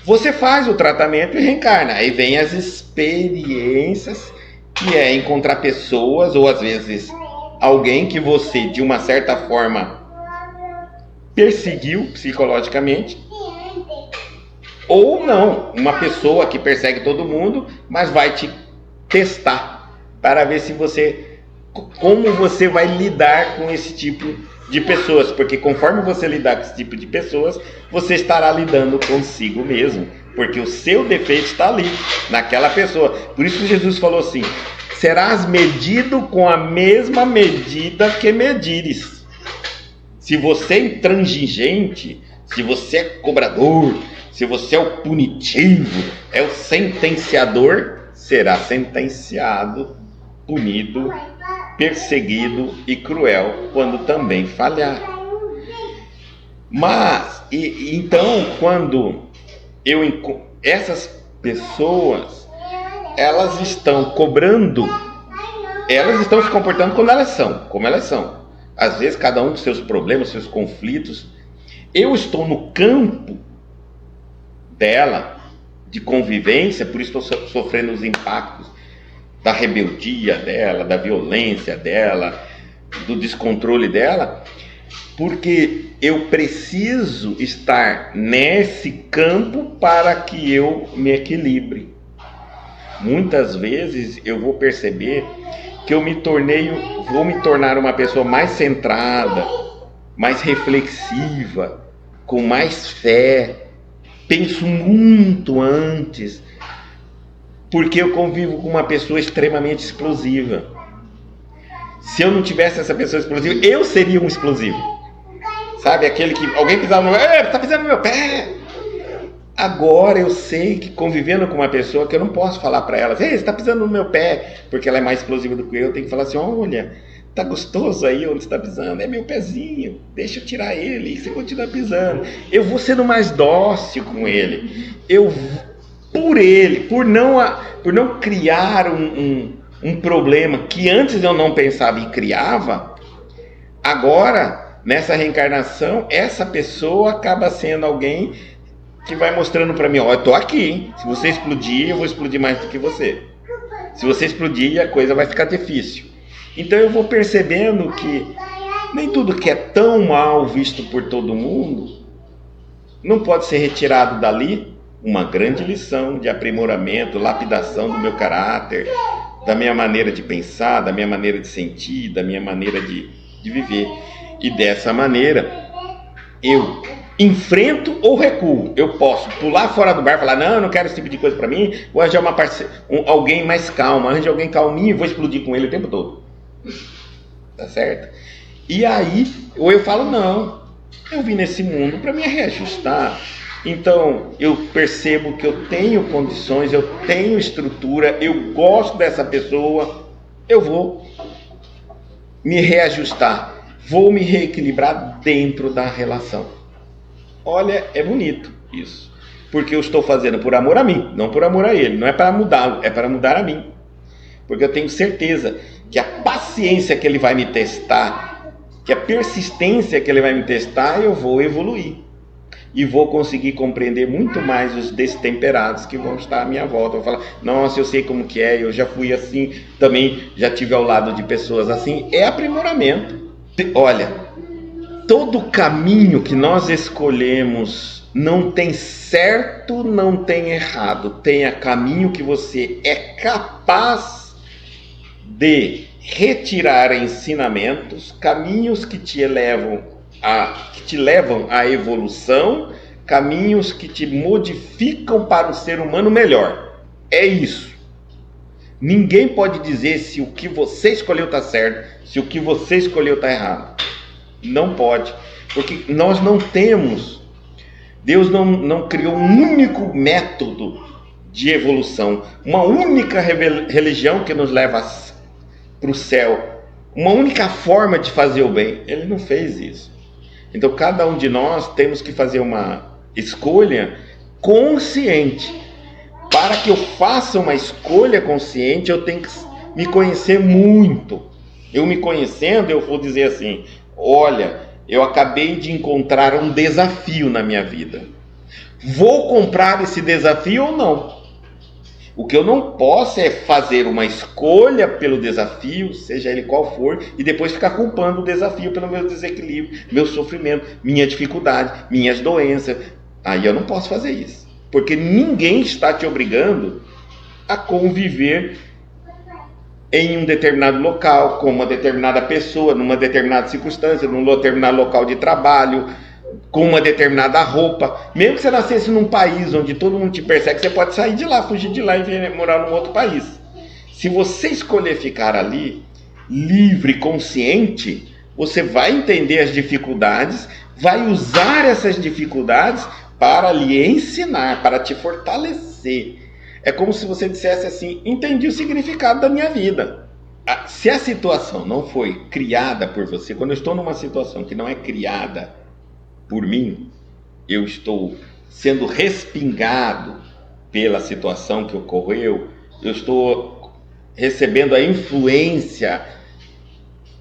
[SPEAKER 1] Você faz o tratamento e reencarna, aí vem as experiências, que é encontrar pessoas, ou às vezes alguém que você, de uma certa forma, perseguiu psicologicamente, ou não, uma pessoa que persegue todo mundo, mas vai te testar, para ver se como você vai lidar com esse tipo de pessoas, porque conforme você lidar com esse tipo de pessoas, você estará lidando consigo mesmo, porque o seu defeito está ali, naquela pessoa. Por isso que Jesus falou assim, serás medido com a mesma medida que medires. Se você é intransigente, se você é cobrador, se você é o punitivo, é o sentenciador, será sentenciado, punido, perseguido e cruel quando também falhar. Mas, então, quando essas pessoas, elas estão cobrando, elas estão se comportando como elas são. Às vezes, cada um dos seus problemas, seus conflitos, eu estou no campo dela, de convivência, por isso estou sofrendo os impactos da rebeldia dela, da violência dela, do descontrole dela, porque eu preciso estar nesse campo para que eu me equilibre. Muitas vezes eu vou perceber que vou me tornar uma pessoa mais centrada, mais reflexiva, com mais fé, penso muito antes, porque eu convivo com uma pessoa extremamente explosiva. Se eu não tivesse essa pessoa explosiva, eu seria um explosivo. Sabe, aquele que alguém pisava no meu pé, está pisando no meu pé. Agora eu sei que convivendo com uma pessoa que eu não posso falar para ela, você está pisando no meu pé, porque ela é mais explosiva do que eu tenho que falar assim, olha, tá gostoso aí onde está pisando, é meu pezinho, deixa eu tirar ele e você continua pisando. Eu vou sendo mais dócil com ele. Por não criar um problema que antes eu não pensava e criava, agora, nessa reencarnação, essa pessoa acaba sendo alguém que vai mostrando para mim, ó, eu tô aqui, hein? Se você explodir, eu vou explodir mais do que você. Se você explodir, a coisa vai ficar difícil. Então eu vou percebendo que nem tudo que é tão mal visto por todo mundo não pode ser retirado dali uma grande lição de aprimoramento, lapidação do meu caráter, da minha maneira de pensar, da minha maneira de sentir, da minha maneira de viver. E dessa maneira, eu enfrento ou recuo. Eu posso pular fora do bar e falar, não, eu não quero esse tipo de coisa para mim, vou arranjar alguém mais calmo, arranjar alguém calminho e vou explodir com ele o tempo todo. Tá certo? E aí, ou eu falo, não, Eu vim nesse mundo para me reajustar. Então, eu percebo que eu tenho condições, eu tenho estrutura, eu gosto dessa pessoa, eu vou me reajustar, vou me reequilibrar dentro da relação. Olha, é bonito isso, porque eu estou fazendo por amor a mim, não por amor a ele, não é para mudá-lo, é para mudar a mim. Porque eu tenho certeza que a paciência que ele vai me testar, que a persistência que ele vai me testar, eu vou evoluir. E vou conseguir compreender muito mais os destemperados que vão estar à minha volta. Eu vou falar, nossa, eu sei como que é, eu já fui assim, também já tive ao lado de pessoas assim. É aprimoramento. Olha, todo caminho que nós escolhemos não tem certo, não tem errado. Tenha caminho que você é capaz de retirar ensinamentos, caminhos que te levam à evolução, caminhos que te modificam para o ser humano melhor. É isso. Ninguém pode dizer se o que você escolheu está certo, se o que você escolheu está errado. Não pode, porque nós não temos, Deus não criou um único método de evolução, uma única religião que nos leva para o céu, uma única forma de fazer o bem. Ele não fez isso. Então cada um de nós temos que fazer uma escolha consciente. Para que eu faça uma escolha consciente, eu tenho que me conhecer muito. Eu me conhecendo, eu vou dizer assim, olha, eu acabei de encontrar um desafio na minha vida. Vou comprar esse desafio ou não? O que eu não posso é fazer uma escolha pelo desafio, seja ele qual for, e depois ficar culpando o desafio pelo meu desequilíbrio, meu sofrimento, minha dificuldade, minhas doenças. Aí eu não posso fazer isso, porque ninguém está te obrigando a conviver em um determinado local, com uma determinada pessoa, numa determinada circunstância, num determinado local de trabalho, com uma determinada roupa. Mesmo que você nascesse num país onde todo mundo te persegue, você pode sair de lá, fugir de lá e vir morar num outro país. Se você escolher ficar ali, livre, consciente, você vai entender as dificuldades, vai usar essas dificuldades para lhe ensinar, para te fortalecer. É como se você dissesse assim, entendi o significado da minha vida. Se a situação não foi criada por você, quando eu estou numa situação que não é criada por mim, eu estou sendo respingado pela situação que ocorreu, eu estou recebendo a influência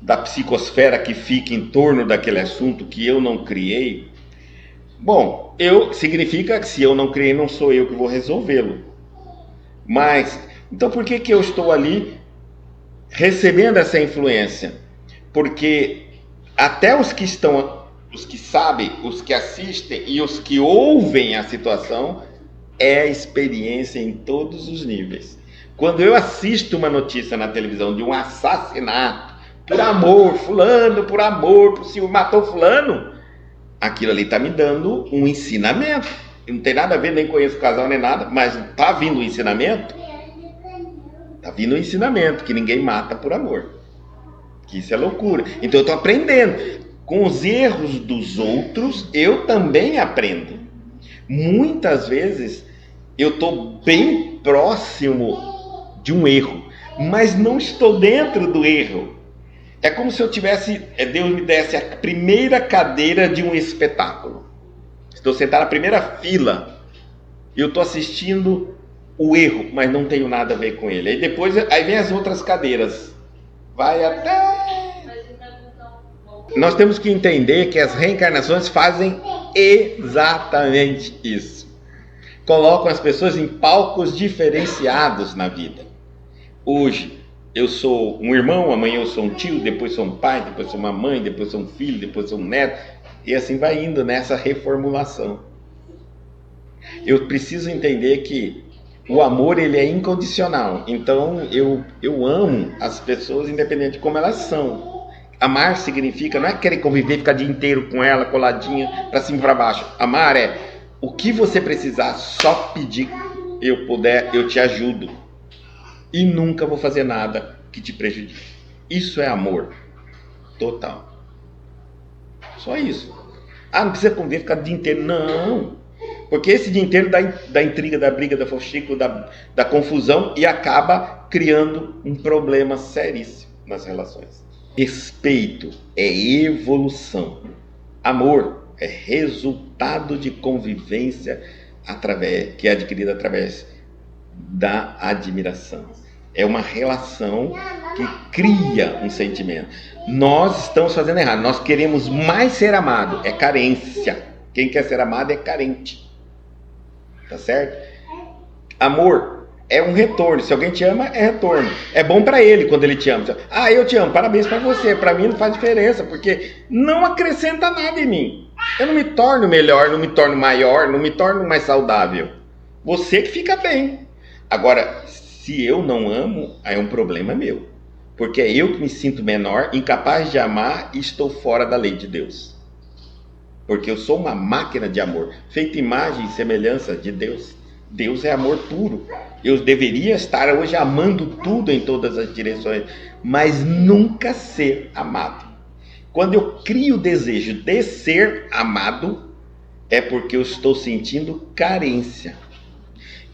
[SPEAKER 1] da psicosfera que fica em torno daquele assunto que eu não criei. Bom, significa que se eu não criei, não sou eu que vou resolvê-lo. Mas, então por que eu estou ali recebendo essa influência? Porque até os que sabem, os que assistem e os que ouvem a situação, é experiência em todos os níveis. Quando eu assisto uma notícia na televisão de um assassinato, por amor, fulano, por amor, por ciúme, matou fulano, aquilo ali está me dando um ensinamento. Não tem nada a ver, nem conheço o casal nem nada, mas está vindo um ensinamento. Está vindo um ensinamento que ninguém mata por amor. Que isso é loucura. Então eu estou aprendendo. Com os erros dos outros, eu também aprendo. Muitas vezes eu estou bem próximo de um erro, mas não estou dentro do erro. É como se Deus me desse a primeira cadeira de um espetáculo. Estou sentado na primeira fila, eu estou assistindo o erro, mas não tenho nada a ver com ele. Aí vem as outras cadeiras, vai até... Nós temos que entender que as reencarnações fazem exatamente isso. Colocam as pessoas em palcos diferenciados na vida. Hoje eu sou um irmão, amanhã eu sou um tio, depois sou um pai, depois sou uma mãe, depois sou um filho, depois sou um neto. E assim vai indo nessa reformulação. Eu preciso entender que o amor, ele é incondicional. Então eu amo as pessoas independente de como elas são. Amar significa, não é querer conviver, ficar o dia inteiro com ela, coladinha, para cima e para baixo. Amar é, o que você precisar, só pedir, eu te ajudo. E nunca vou fazer nada que te prejudique. Isso é amor total. Só isso. Ah, não precisa conviver, ficar o dia inteiro. Não. Porque esse dia inteiro dá intriga, da briga, da foxico, da confusão e acaba criando um problema seríssimo nas relações. Respeito é evolução. Amor é resultado de convivência que é adquirida através da admiração. É uma relação que cria um sentimento. Nós estamos fazendo errado. Nós queremos mais ser amado. É carência. Quem quer ser amado é carente. Tá certo? Amor é um retorno. Se alguém te ama, é retorno. É bom para ele quando ele te ama. Ah, eu te amo. Parabéns para você. Para mim não faz diferença, porque não acrescenta nada em mim. Eu não me torno melhor, não me torno maior, não me torno mais saudável. Você que fica bem. Agora, se eu não amo, aí é um problema meu. Porque é eu que me sinto menor, incapaz de amar e estou fora da lei de Deus. Porque eu sou uma máquina de amor, feita imagem e semelhança de Deus. Deus é amor puro. Eu deveria estar hoje amando tudo em todas as direções, mas nunca ser amado. Quando eu crio o desejo de ser amado, é porque eu estou sentindo carência.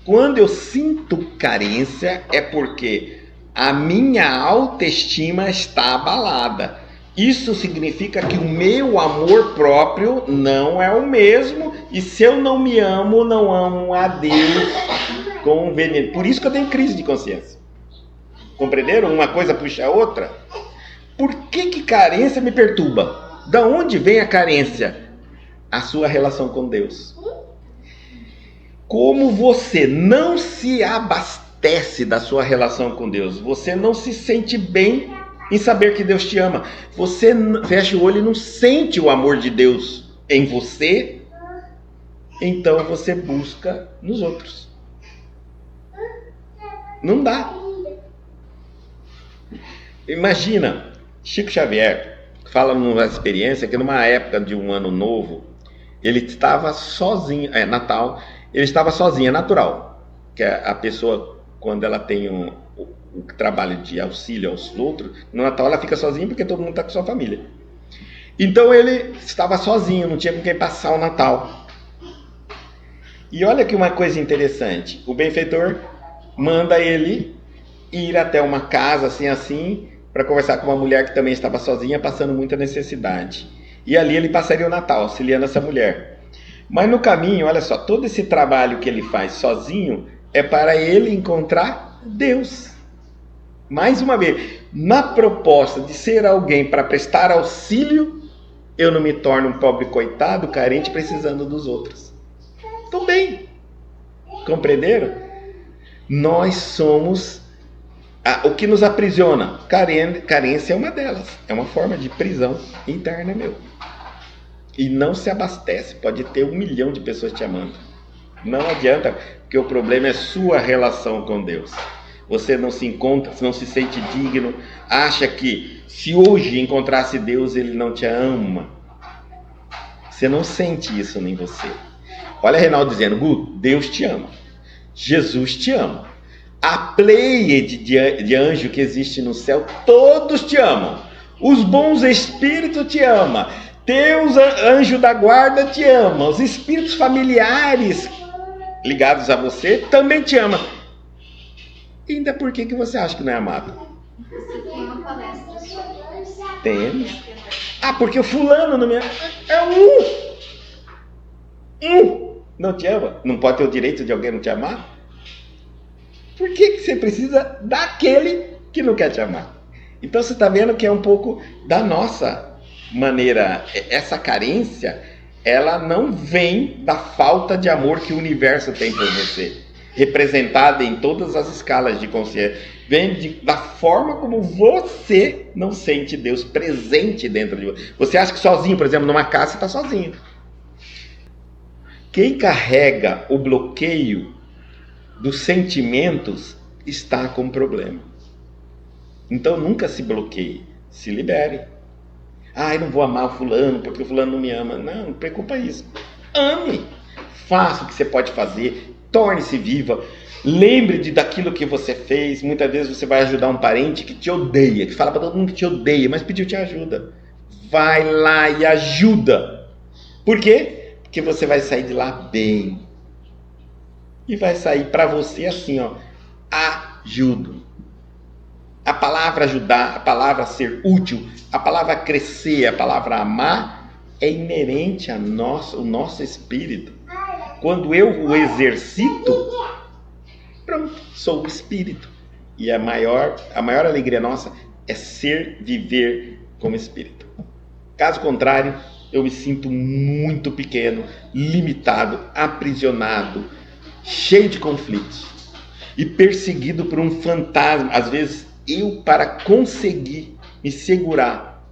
[SPEAKER 1] Quando eu sinto carência, é porque a minha autoestima está abalada. Isso significa que o meu amor próprio não é o mesmo, e se eu não me amo, não amo a Deus com veneno. Por isso que eu tenho crise de consciência. Compreenderam? Uma coisa puxa a outra. Por que carência me perturba? Da onde vem a carência? A sua relação com Deus. Como você não se abastece da sua relação com Deus, você não se sente bem em saber que Deus te ama. Você fecha o olho e não sente o amor de Deus em você, então você busca nos outros. Não dá. Imagina, Chico Xavier fala numa experiência que numa época de um ano novo, ele estava sozinho, Natal, ele estava sozinho, é natural, que a pessoa, quando ela tem o trabalho de auxílio aos outros, no Natal ela fica sozinha porque todo mundo está com sua família. Então ele estava sozinho, não tinha com quem passar o Natal. E olha que uma coisa interessante, o benfeitor manda ele ir até uma casa assim, para conversar com uma mulher que também estava sozinha, passando muita necessidade. E ali ele passaria o Natal, auxiliando essa mulher. Mas no caminho, olha só, todo esse trabalho que ele faz sozinho é para ele encontrar Deus. Mais uma vez, na proposta de ser alguém para prestar auxílio, eu não me torno um pobre coitado, carente, precisando dos outros. Estou bem. Compreenderam? Nós somos o que nos aprisiona. Carência é uma delas. É uma forma de prisão interna meu. E não se abastece. Pode ter 1 milhão de pessoas te amando. Não adianta, porque o problema é sua relação com Deus. Você não se encontra, não se sente digno, acha que se hoje encontrasse Deus, Ele não te ama. Você não sente isso em você. Olha Reinaldo dizendo, Deus te ama. Jesus te ama. A pleiade de anjo que existe no céu, todos te amam. Os bons espíritos te amam. Teus anjos da guarda te amam. Os espíritos familiares ligados a você também te amam. E ainda por que você acha que não é amado?
[SPEAKER 2] Você tem uma palestra sobre.
[SPEAKER 1] Temos. Porque o fulano não me ama. É não te ama. Não pode ter o direito de alguém não te amar? Por que você precisa daquele que não quer te amar? Então você está vendo que é um pouco da nossa maneira. Essa carência, ela não vem da falta de amor que o universo tem por você, representada em todas as escalas de consciência. Vem da forma como você não sente Deus presente dentro de você. Você acha que sozinho, por exemplo, numa casa, você está sozinho. Quem carrega o bloqueio dos sentimentos está com problema. Então nunca se bloqueie, se libere. Eu não vou amar o fulano porque o fulano não me ama. Não preocupa isso. Ame. Faça o que você pode fazer. Torne-se viva. Lembre daquilo que você fez. Muitas vezes você vai ajudar um parente que te odeia, que fala para todo mundo que te odeia, mas pediu te ajuda. Vai lá e ajuda. Por quê? Porque você vai sair de lá bem. E vai sair para você assim, ó, ajudo. A palavra ajudar, a palavra ser útil, a palavra crescer, a palavra amar é inerente ao nosso espírito. Quando eu o exercito, pronto, sou o espírito. E a maior alegria nossa é viver como espírito. Caso contrário, eu me sinto muito pequeno, limitado, aprisionado, cheio de conflitos e perseguido por um fantasma. Às vezes, para conseguir me segurar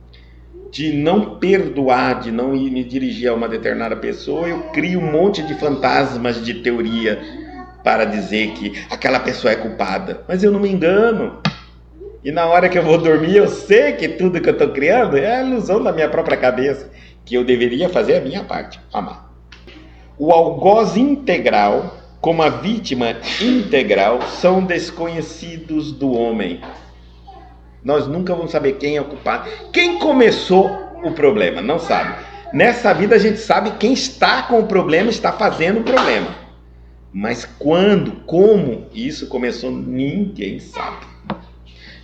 [SPEAKER 1] de não perdoar, de não me dirigir a uma determinada pessoa, eu crio um monte de fantasmas de teoria para dizer que aquela pessoa é culpada. Mas eu não me engano. E na hora que eu vou dormir, eu sei que tudo que eu estou criando é a ilusão da minha própria cabeça, que eu deveria fazer a minha parte, amar. O algoz integral, como a vítima integral, são desconhecidos do homem. Nós nunca vamos saber quem é o culpado. Quem começou o problema, não sabe. Nessa vida a gente sabe quem está com o problema, está fazendo o problema. Mas quando, como isso começou, ninguém sabe.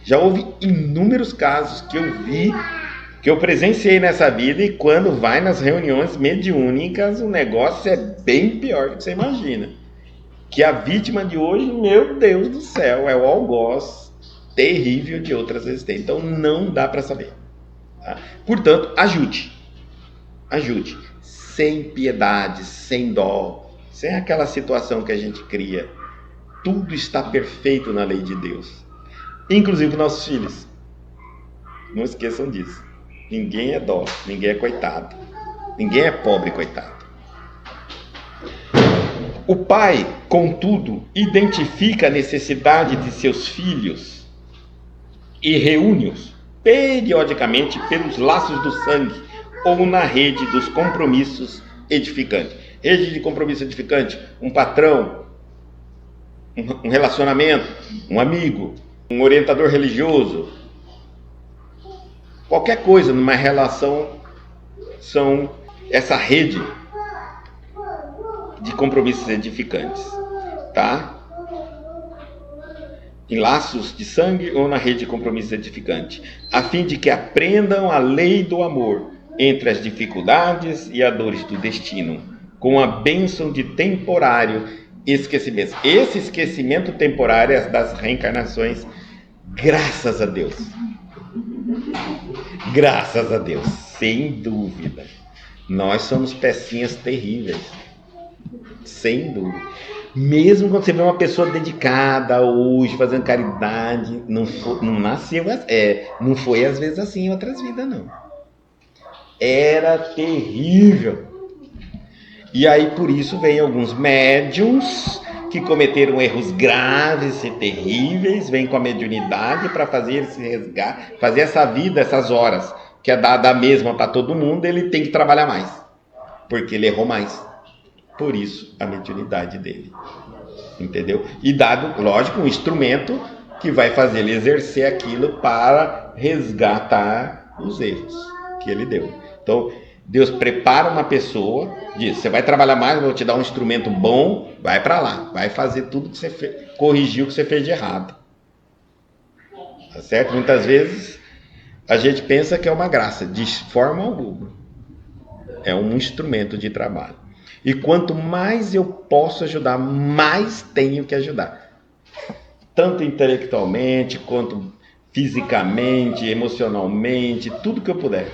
[SPEAKER 1] Já houve inúmeros casos que eu vi, que eu presenciei nessa vida, e quando vai nas reuniões mediúnicas, o negócio é bem pior do que você imagina. Que a vítima de hoje, meu Deus do céu, é o algoz terrível de outras existências. Então não dá para saber. Tá? Portanto, ajude. Ajude. Sem piedade, sem dó, sem aquela situação que a gente cria. Tudo está perfeito na lei de Deus. Inclusive nossos filhos. Não esqueçam disso. Ninguém é dó, ninguém é coitado. Ninguém é pobre coitado. O pai, contudo, identifica a necessidade de seus filhos e reúne-os periodicamente pelos laços do sangue ou na rede dos compromissos edificantes. Rede de compromisso edificante, um patrão, um relacionamento, um amigo, um orientador religioso, qualquer coisa numa relação são essa rede de compromissos edificantes, tá? Em laços de sangue ou na rede de compromissos edificantes, a fim de que aprendam a lei do amor entre as dificuldades e as dores do destino, com a bênção de temporário esquecimento. Esse esquecimento temporário é das reencarnações, graças a Deus. Graças a Deus, sem dúvida. Nós somos pecinhas terríveis. Sem dúvida. Mesmo quando você vê uma pessoa dedicada hoje, fazendo caridade, não nasceu, não foi às vezes assim em outras vidas, não. Era terrível. E aí por isso vem alguns médiums que cometeram erros graves e terríveis, vêm com a mediunidade para fazer esse resgate, fazer essa vida, essas horas, que é dada a mesma para todo mundo, ele tem que trabalhar mais, porque ele errou mais. Por isso, a mediunidade dele. Entendeu? E dado, lógico, um instrumento que vai fazer ele exercer aquilo para resgatar os erros que ele deu. Então, Deus prepara uma pessoa, diz, você vai trabalhar mais, eu vou te dar um instrumento bom, vai para lá, vai fazer tudo que você fez, corrigir o que você fez de errado. Tá certo? Muitas vezes a gente pensa que é uma graça, de forma alguma. É um instrumento de trabalho. E quanto mais eu posso ajudar, mais tenho que ajudar. Tanto intelectualmente, quanto fisicamente, emocionalmente, tudo que eu puder.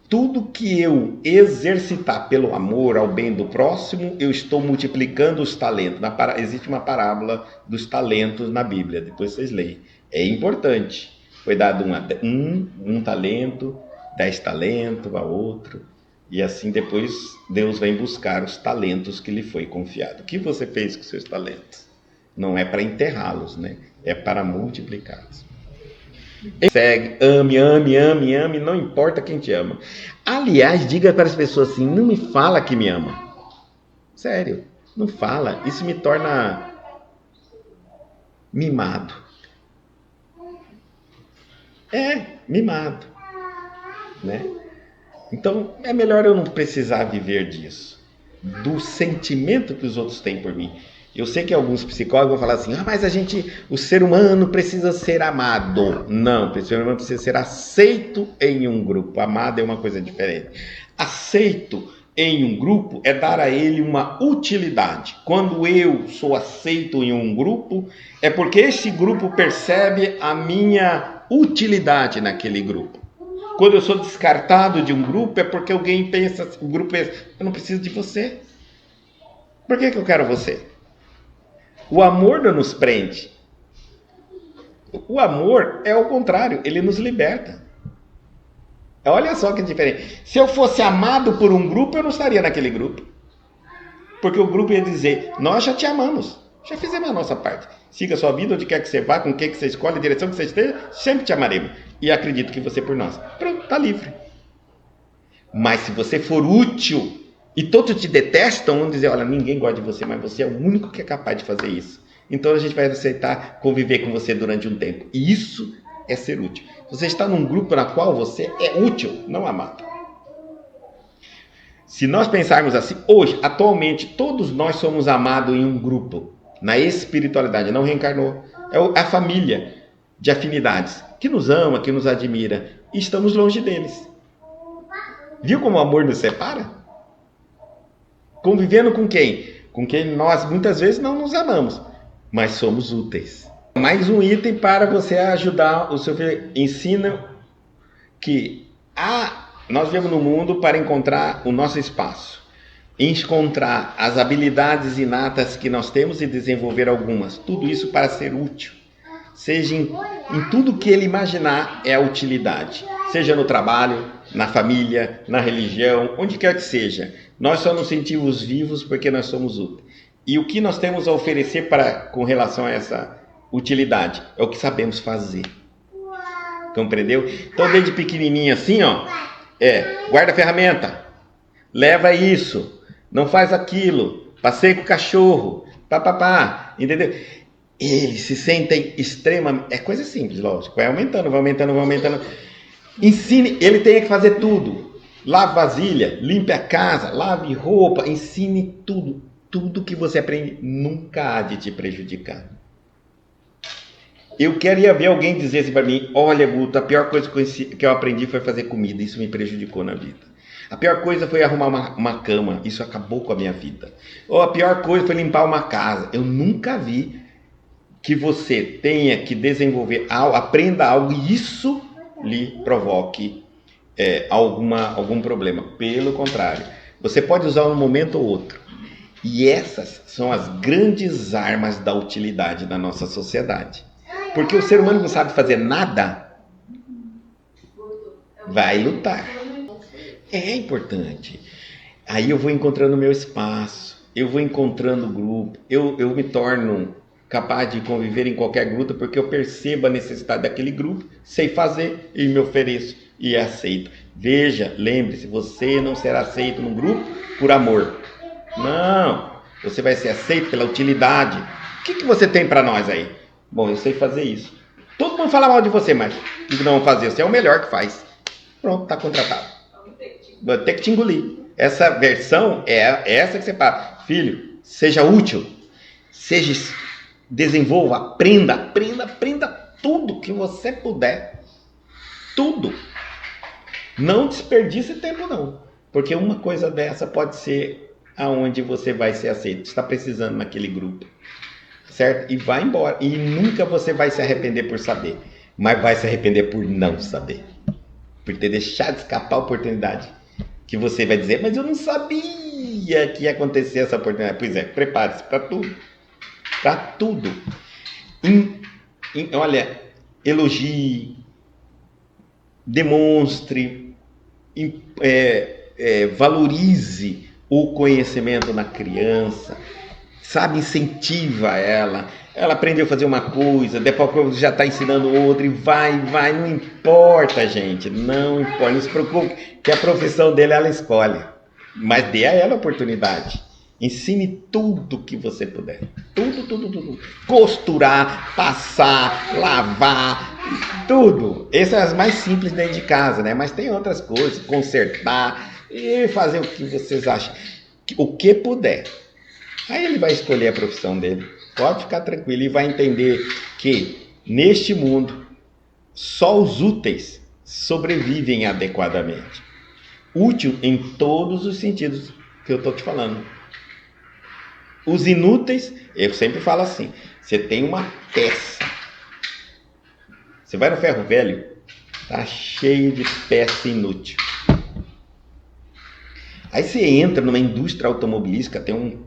[SPEAKER 1] Tudo que eu exercitar pelo amor ao bem do próximo, eu estou multiplicando os talentos. Existe uma parábola dos talentos na Bíblia, depois vocês leem. É importante. Foi dado um talento, 10 talentos a outro. E assim depois Deus vem buscar os talentos que lhe foi confiado. O que você fez com seus talentos? Não é para enterrá-los, né? É para multiplicá-los. Segue, ame, não importa quem te ama. Aliás, diga para as pessoas assim, não me fala que me ama. Sério, não fala. Isso me torna mimado. Mimado. Né? Então, é melhor eu não precisar viver disso, do sentimento que os outros têm por mim. Eu sei que alguns psicólogos vão falar assim, mas o ser humano precisa ser amado. Não, o ser humano precisa ser aceito em um grupo. Amado é uma coisa diferente. Aceito em um grupo é dar a ele uma utilidade. Quando eu sou aceito em um grupo, é porque esse grupo percebe a minha utilidade naquele grupo. Quando eu sou descartado de um grupo, é porque alguém pensa, o grupo pensa, eu não preciso de você. Por que eu quero você? O amor não nos prende. O amor é o contrário, ele nos liberta. Olha só que diferente. Se eu fosse amado por um grupo, eu não estaria naquele grupo. Porque o grupo ia dizer, nós já te amamos, já fizemos a nossa parte. Siga a sua vida, onde quer que você vá, com quem que você escolhe, a direção que você esteja, sempre te amaremos. E acredito que você por nós. Pronto, está livre. Mas se você for útil e todos te detestam, vão dizer, olha, ninguém gosta de você, mas você é o único que é capaz de fazer isso. Então a gente vai aceitar conviver com você durante um tempo. E isso é ser útil. Você está num grupo na qual você é útil, não amado. Se nós pensarmos assim, hoje, atualmente, todos nós somos amados em um grupo, na espiritualidade, não reencarnou. É a família de afinidades, que nos ama, que nos admira, e estamos longe deles. Viu como o amor nos separa? Convivendo com quem? Com quem nós muitas vezes não nos amamos, mas somos úteis. Mais um item para você ajudar o seu filho. Ensina que nós vivemos no mundo para encontrar o nosso espaço. Encontrar as habilidades inatas que nós temos e desenvolver algumas. Tudo isso para ser útil. Seja em tudo que ele imaginar é a utilidade. Seja no trabalho, na família, na religião, onde quer que seja. Nós só nos sentimos vivos porque nós somos úteis. E o que nós temos a oferecer com relação a essa utilidade? É o que sabemos fazer. Compreendeu? Então, desde pequenininho assim, guarda a ferramenta, leva isso, não faz aquilo, passeia com o cachorro, entendeu? Eles se sentem extremamente... É coisa simples, lógico. Vai aumentando. Ensine, ele tem que fazer tudo. Lave vasilha, limpe a casa, lave roupa, ensine tudo. Tudo que você aprende nunca há de te prejudicar. Eu queria ver alguém dizer assim para mim, olha, Guto, a pior coisa que eu aprendi foi fazer comida, isso me prejudicou na vida. A pior coisa foi arrumar uma cama, isso acabou com a minha vida. Ou a pior coisa foi limpar uma casa. Eu nunca vi que você tenha que desenvolver algo, aprenda algo e isso lhe provoque algum problema. Pelo contrário, você pode usar um momento ou outro. E essas são as grandes armas da utilidade da nossa sociedade. Porque o ser humano não sabe fazer nada, vai lutar. É importante. Aí eu vou encontrando meu espaço, eu vou encontrando grupo, eu me torno capaz de conviver em qualquer grupo porque eu percebo a necessidade daquele grupo, sei fazer e me ofereço e aceito. Veja, lembre-se, você não será aceito num grupo por amor. Não, você vai ser aceito pela utilidade. O que você tem para nós aí? Bom, eu sei fazer isso. Todo mundo fala mal de você, mas não vão fazer. Você é o melhor que faz. Pronto, está contratado. Vai ter que te engolir. Essa versão é essa que você fala. Filho, seja útil. Desenvolva, aprenda tudo que você puder. Tudo. Não desperdice tempo, não. Porque uma coisa dessa pode ser aonde você vai ser aceito. Você está precisando naquele grupo. Certo? E vai embora. E nunca você vai se arrepender por saber. Mas vai se arrepender por não saber. Por ter deixado escapar a oportunidade. Que você vai dizer, mas eu não sabia que ia acontecer essa oportunidade. Pois é, prepare-se para tudo. Para tudo. Olha, elogie, demonstre, valorize o conhecimento na criança, sabe, incentiva ela. Ela aprendeu a fazer uma coisa, depois já está ensinando outra e vai, não importa, gente, não importa, não se preocupe, que a profissão dele ela escolhe, mas dê a ela a oportunidade. Ensine tudo que você puder. Tudo. Costurar, passar, lavar, Tudo. Essas são as mais simples dentro de casa, né? Mas tem outras coisas, consertar e fazer o que vocês acham. O que puder. Aí ele vai escolher a profissão dele. Pode ficar tranquilo e vai entender que neste mundo só os úteis sobrevivem adequadamente. Útil em todos os sentidos que eu estou te falando. Os inúteis, eu sempre falo assim, você tem uma peça. Você vai no ferro velho, tá cheio de peça inútil. Aí você entra numa indústria automobilística, tem um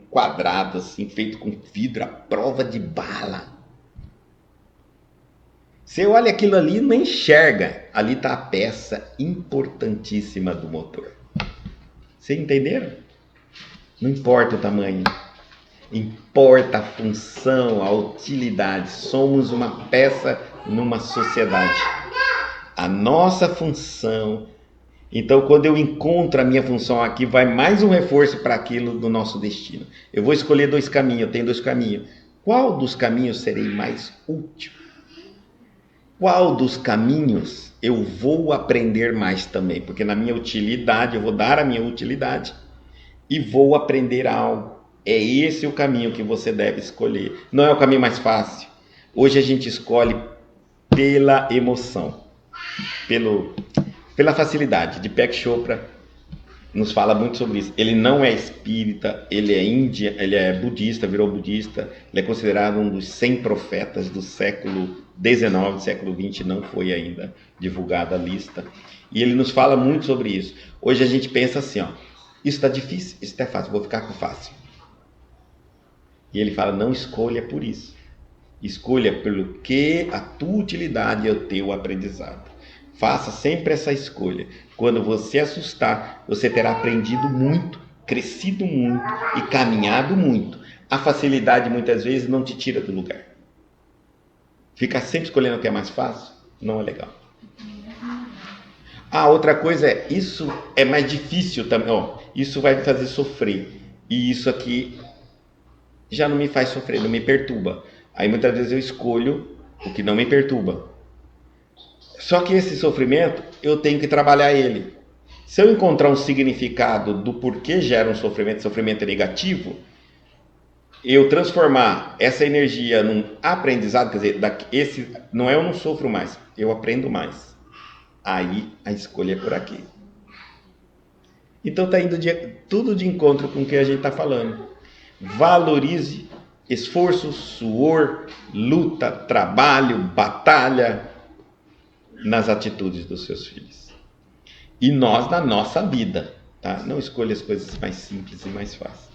[SPEAKER 1] quadrado assim, feito com vidro à prova de bala. Você olha aquilo ali e não enxerga. Ali está a peça importantíssima do motor. Vocês entenderam? Não importa o tamanho. Importa a função, a utilidade. Somos uma peça numa sociedade. A nossa função. Então, quando eu encontro a minha função aqui, vai mais um reforço para aquilo do nosso destino. Eu vou escolher 2 caminhos, eu tenho 2 caminhos. Qual dos caminhos serei mais útil? Qual dos caminhos eu vou aprender mais também? Porque na minha utilidade, eu vou dar a minha utilidade e vou aprender algo. É esse o caminho que você deve escolher. Não é o caminho mais fácil. Hoje a gente escolhe pela emoção, pela facilidade. Deepak Chopra nos fala muito sobre isso. Ele não é espírita, ele é índia, ele é budista, virou budista. Ele é considerado um dos 100 profetas do século XIX, século XX, não foi ainda divulgada a lista. E ele nos fala muito sobre isso. Hoje a gente pensa assim, ó, isso está difícil, isso está fácil, vou ficar com fácil. E ele fala, não escolha por isso. Escolha pelo que a tua utilidade é o teu aprendizado. Faça sempre essa escolha. Quando você assustar, você terá aprendido muito, crescido muito e caminhado muito. A facilidade muitas vezes não te tira do lugar. Ficar sempre escolhendo o que é mais fácil não é legal. Outra coisa é, isso é mais difícil também. Isso vai me fazer sofrer. E isso aqui já não me faz sofrer, não me perturba. Aí muitas vezes eu escolho o que não me perturba. Só que esse sofrimento, eu tenho que trabalhar ele. Se eu encontrar um significado do porquê gera um sofrimento negativo, eu transformar essa energia num aprendizado, quer dizer, eu não sofro mais, eu aprendo mais. Aí a escolha é por aqui. Então está indo tudo de encontro com o que a gente está falando. Valorize esforço, suor, luta, trabalho, batalha nas atitudes dos seus filhos. E nós na nossa vida, tá? Não escolha as coisas mais simples e mais fáceis.